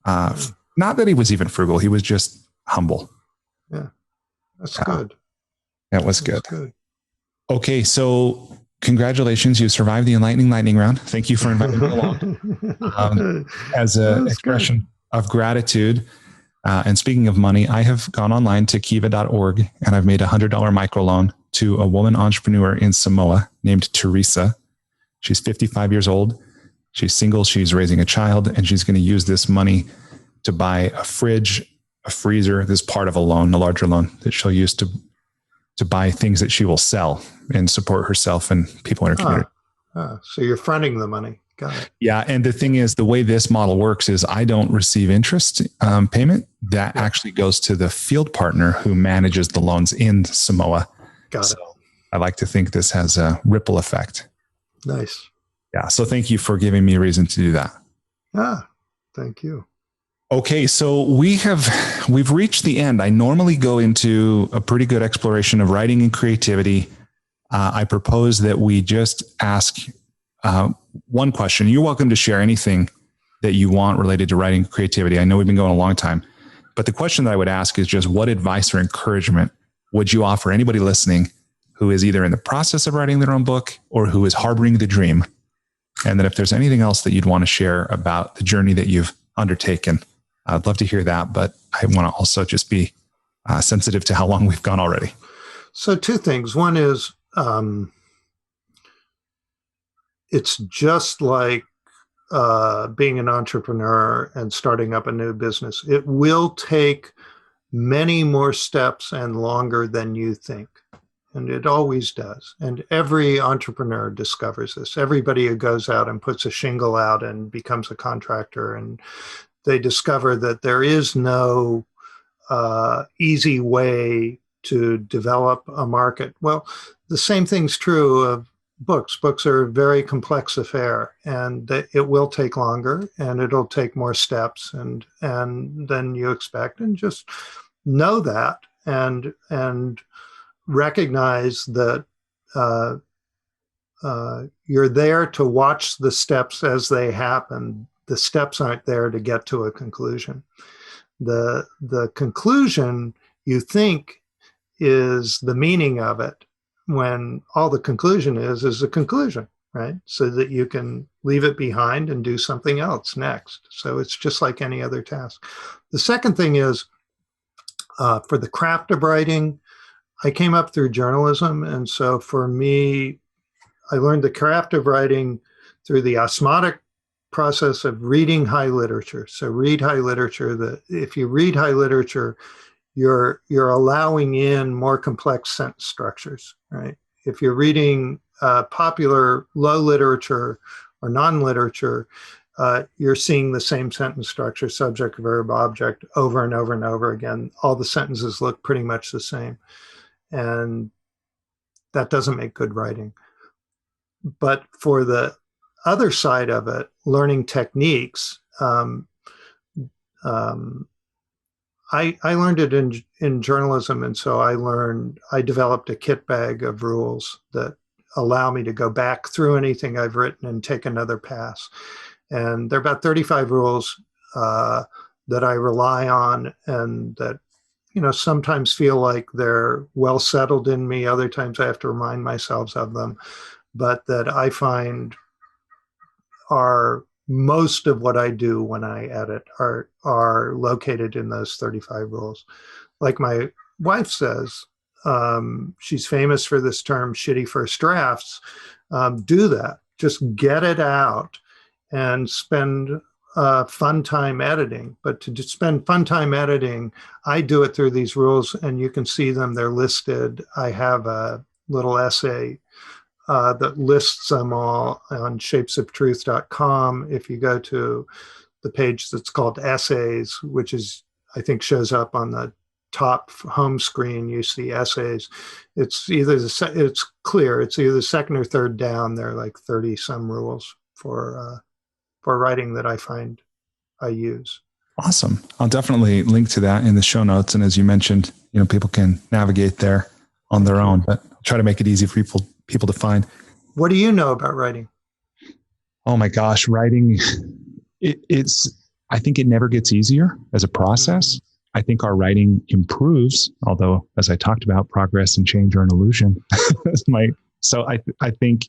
not that he was even frugal. He was just humble. Yeah, that's good. That was good. Okay, so congratulations. You survived the Enlightening Lightning Round. Thank you for inviting me along. As an expression of gratitude, and speaking of money, I have gone online to kiva.org and I've made a $100 microloan to a woman entrepreneur in Samoa named Teresa. She's 55 years old. She's single. She's raising a child, and she's going to use this money to buy a fridge, a freezer. This is part of a loan, a larger loan that she'll use to buy things that she will sell and support herself and people in her community. So you're fronting the money. Got it. Yeah. And the thing is, the way this model works is I don't receive interest payment. That actually goes to the field partner who manages the loans in Samoa. Got it. I like to think this has a ripple effect. Nice. Yeah. So thank you for giving me a reason to do that. Thank you. Okay, so we've reached the end. I normally go into a pretty good exploration of writing and creativity. I propose that we just ask one question. You're welcome to share anything that you want related to writing and creativity. I know we've been going a long time, but the question that I would ask is just, what advice or encouragement would you offer anybody listening who is either in the process of writing their own book or who is harboring the dream? And then if there's anything else that you'd want to share about the journey that you've undertaken, I'd love to hear that, but I want to also just be sensitive to how long we've gone already. So two things. One is, it's just like being an entrepreneur and starting up a new business. It will take many more steps and longer than you think. And it always does. And every entrepreneur discovers this. Everybody who goes out and puts a shingle out and becomes a contractor, and they discover that there is no easy way to develop a market. Well, the same thing's true of Books are a very complex affair, and it will take longer, and it'll take more steps and than you expect, and just know that, and recognize that you're there to watch the steps as they happen. The steps aren't there to get to a conclusion. The conclusion you think is the meaning of it, when all the conclusion is a conclusion, right? So that you can leave it behind and do something else next. So it's just like any other task. The second thing is, for the craft of writing, I came up through journalism. And so for me, I learned the craft of writing through the osmotic process of reading high literature. So read high literature. If you read high literature, you're allowing in more complex sentence structures, right? If you're reading popular low literature or non-literature, you're seeing the same sentence structure, subject, verb, object, over and over and over again. All the sentences look pretty much the same. And that doesn't make good writing. But for the other side of it, learning techniques, I learned it in journalism. And so I developed a kit bag of rules that allow me to go back through anything I've written and take another pass. And there are about 35 rules that I rely on, and that, sometimes feel like they're well settled in me. Other times I have to remind myself of them, but that I find are most of what I do when I edit are located in those 35 rules. Like my wife says, she's famous for this term, shitty first drafts. Do that. Just get it out and spend fun time editing. But to just spend fun time editing, I do it through these rules, and you can see them. They're listed. I have a little essay that lists them all on shapesoftruth.com. If you go to the page that's called Essays, which is, I think, shows up on the top home screen, you see Essays. It's clear. It's either the second or third down. There are like 30 some rules for writing that I find I use. Awesome. I'll definitely link to that in the show notes. And as you mentioned, people can navigate there on their own, but I'll try to make it easy for people to find. What do you know about writing? Oh my gosh, writing, I think it never gets easier as a process. Mm-hmm. I think our writing improves, although, as I talked about, progress and change are an illusion. I think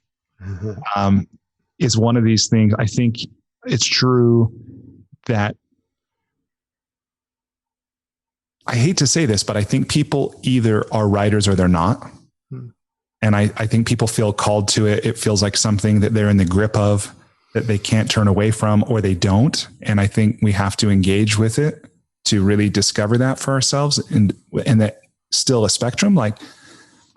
is one of these things. I think it's true that, I hate to say this, but I think people either are writers or they're not. Hmm. And I think people feel called to it. It feels like something that they're in the grip of, that they can't turn away from, or they don't. And I think we have to engage with it to really discover that for ourselves. And that still a spectrum. Like,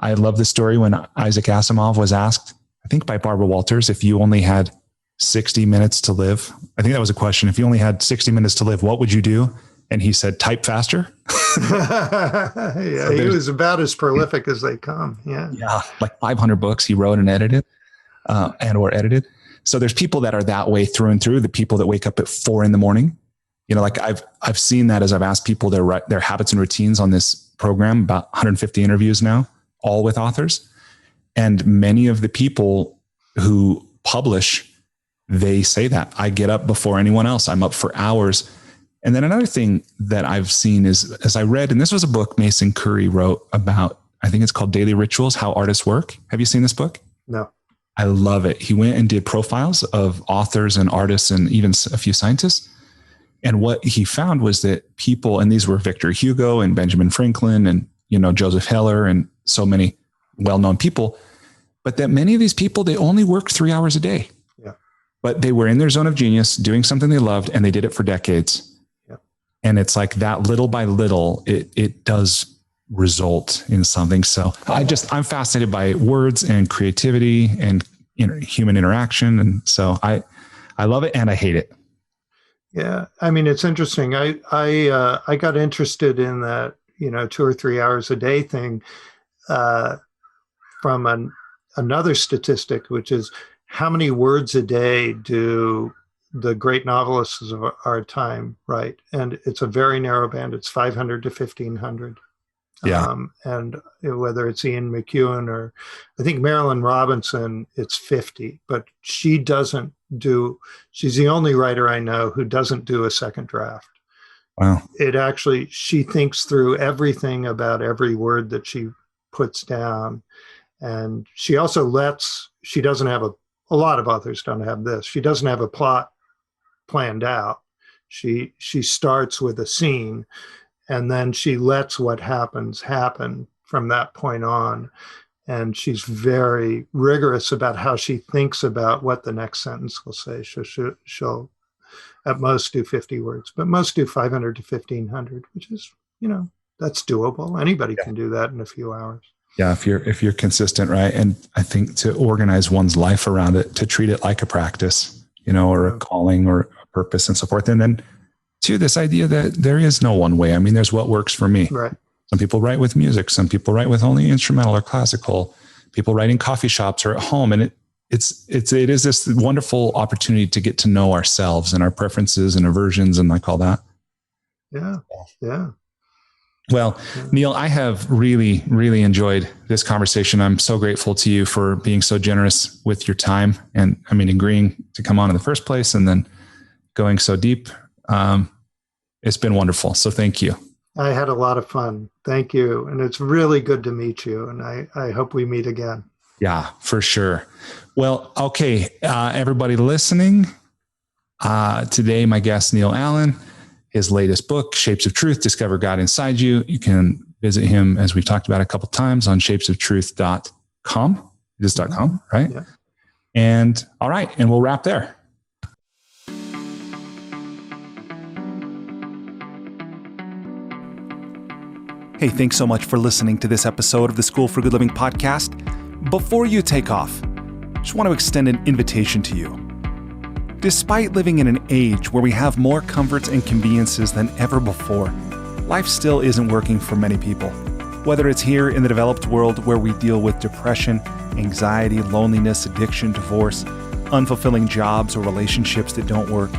I love the story when Isaac Asimov was asked, I think by Barbara Walters, if you only had 60 minutes to live. I think that was a question. If you only had 60 minutes to live, what would you do? And he said, type faster. Yeah, so he was about as prolific as they come. Yeah. Yeah. Like 500 books he wrote and edited, or edited. So there's people that are that way through and through, the people that wake up at 4 a.m. Like I've seen that as I've asked people their habits and routines on this program, about 150 interviews now, all with authors. And many of the people who publish, they say that I get up before anyone else. I'm up for hours. And then another thing that I've seen is, as I read, and this was a book Mason Curry wrote about, I think it's called Daily Rituals, How Artists Work. Have you seen this book? No. I love it. He went and did profiles of authors and artists and even a few scientists. And what he found was that people, and these were Victor Hugo and Benjamin Franklin and, Joseph Heller and so many well-known people, but that many of these people, they only worked 3 hours a day. Yeah. But they were in their zone of genius doing something they loved, and they did it for decades. And it's like that little by little, it does result in something. So I'm fascinated by words and creativity and human interaction. And so I love it and I hate it. Yeah. I mean, it's interesting. I got interested in that, 2 or 3 hours a day thing, from an another statistic, which is how many words a day do the great novelists of our time write? And it's a very narrow band. It's 500 to 1,500. Yeah. And whether it's Ian McEwan or I think Marilyn Robinson, it's 50, but she's the only writer I know who doesn't do a second draft. Wow. She thinks through everything about every word that she puts down. And she also she doesn't have a lot of authors don't have this. She doesn't have a plot planned out. She starts with a scene, and then she lets what happens happen from that point on. And she's very rigorous about how she thinks about what the next sentence will say. She'll at most do 50 words, but most do 500 to 1,500, which is, that's doable. Anybody can do that in a few hours. Yeah, if you're consistent, right? And I think to organize one's life around it, to treat it like a practice, or a calling or a purpose and so forth. And then to this idea that there is no one way. I mean, there's what works for me. Right. Some people write with music. Some people write with only instrumental or classical. People write in coffee shops or at home. And it is this wonderful opportunity to get to know ourselves and our preferences and aversions and like all that. Yeah. Yeah. Well, Neal, I have really, really enjoyed this conversation. I'm so grateful to you for being so generous with your time and agreeing to come on in the first place and then going so deep. It's been wonderful. So thank you. I had a lot of fun. Thank you. And it's really good to meet you. And I hope we meet again. Yeah, for sure. Well, okay. Everybody listening, today, my guest, Neal Allen, his latest book, Shapes of Truth, Discover God Inside You. You can visit him, as we've talked about a couple of times, on shapesoftruth.com. It is .com, right? Yeah. And all right. And we'll wrap there. Hey, thanks so much for listening to this episode of the School for Good Living podcast. Before you take off, I just want to extend an invitation to you. Despite living in an age where we have more comforts and conveniences than ever before, life still isn't working for many people. Whether it's here in the developed world where we deal with depression, anxiety, loneliness, addiction, divorce, unfulfilling jobs or relationships that don't work,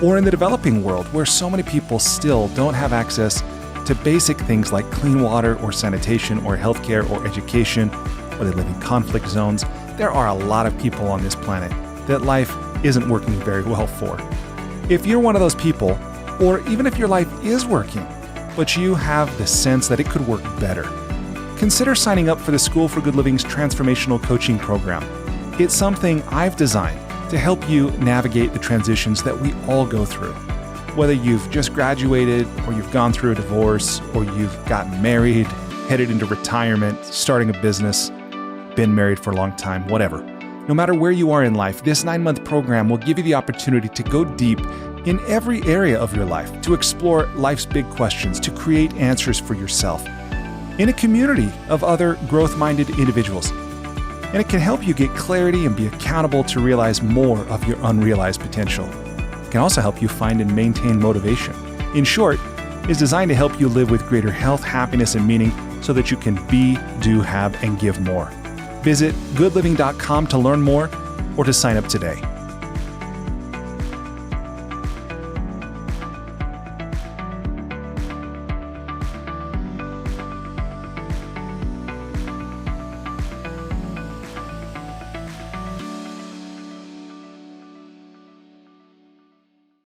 or in the developing world where so many people still don't have access to basic things like clean water or sanitation or healthcare or education, or they live in conflict zones, there are a lot of people on this planet that life isn't working very well for. If you're one of those people, or even if your life is working, but you have the sense that it could work better, consider signing up for the School for Good Living's transformational coaching program. It's something I've designed to help you navigate the transitions that we all go through. Whether you've just graduated, or you've gone through a divorce, or you've gotten married, headed into retirement, starting a business, been married for a long time, whatever. No matter where you are in life, this 9-month program will give you the opportunity to go deep in every area of your life, to explore life's big questions, to create answers for yourself in a community of other growth-minded individuals. And it can help you get clarity and be accountable to realize more of your unrealized potential. It can also help you find and maintain motivation. In short, it's designed to help you live with greater health, happiness, and meaning so that you can be, do, have, and give more. Visit goodliving.com to learn more or to sign up today.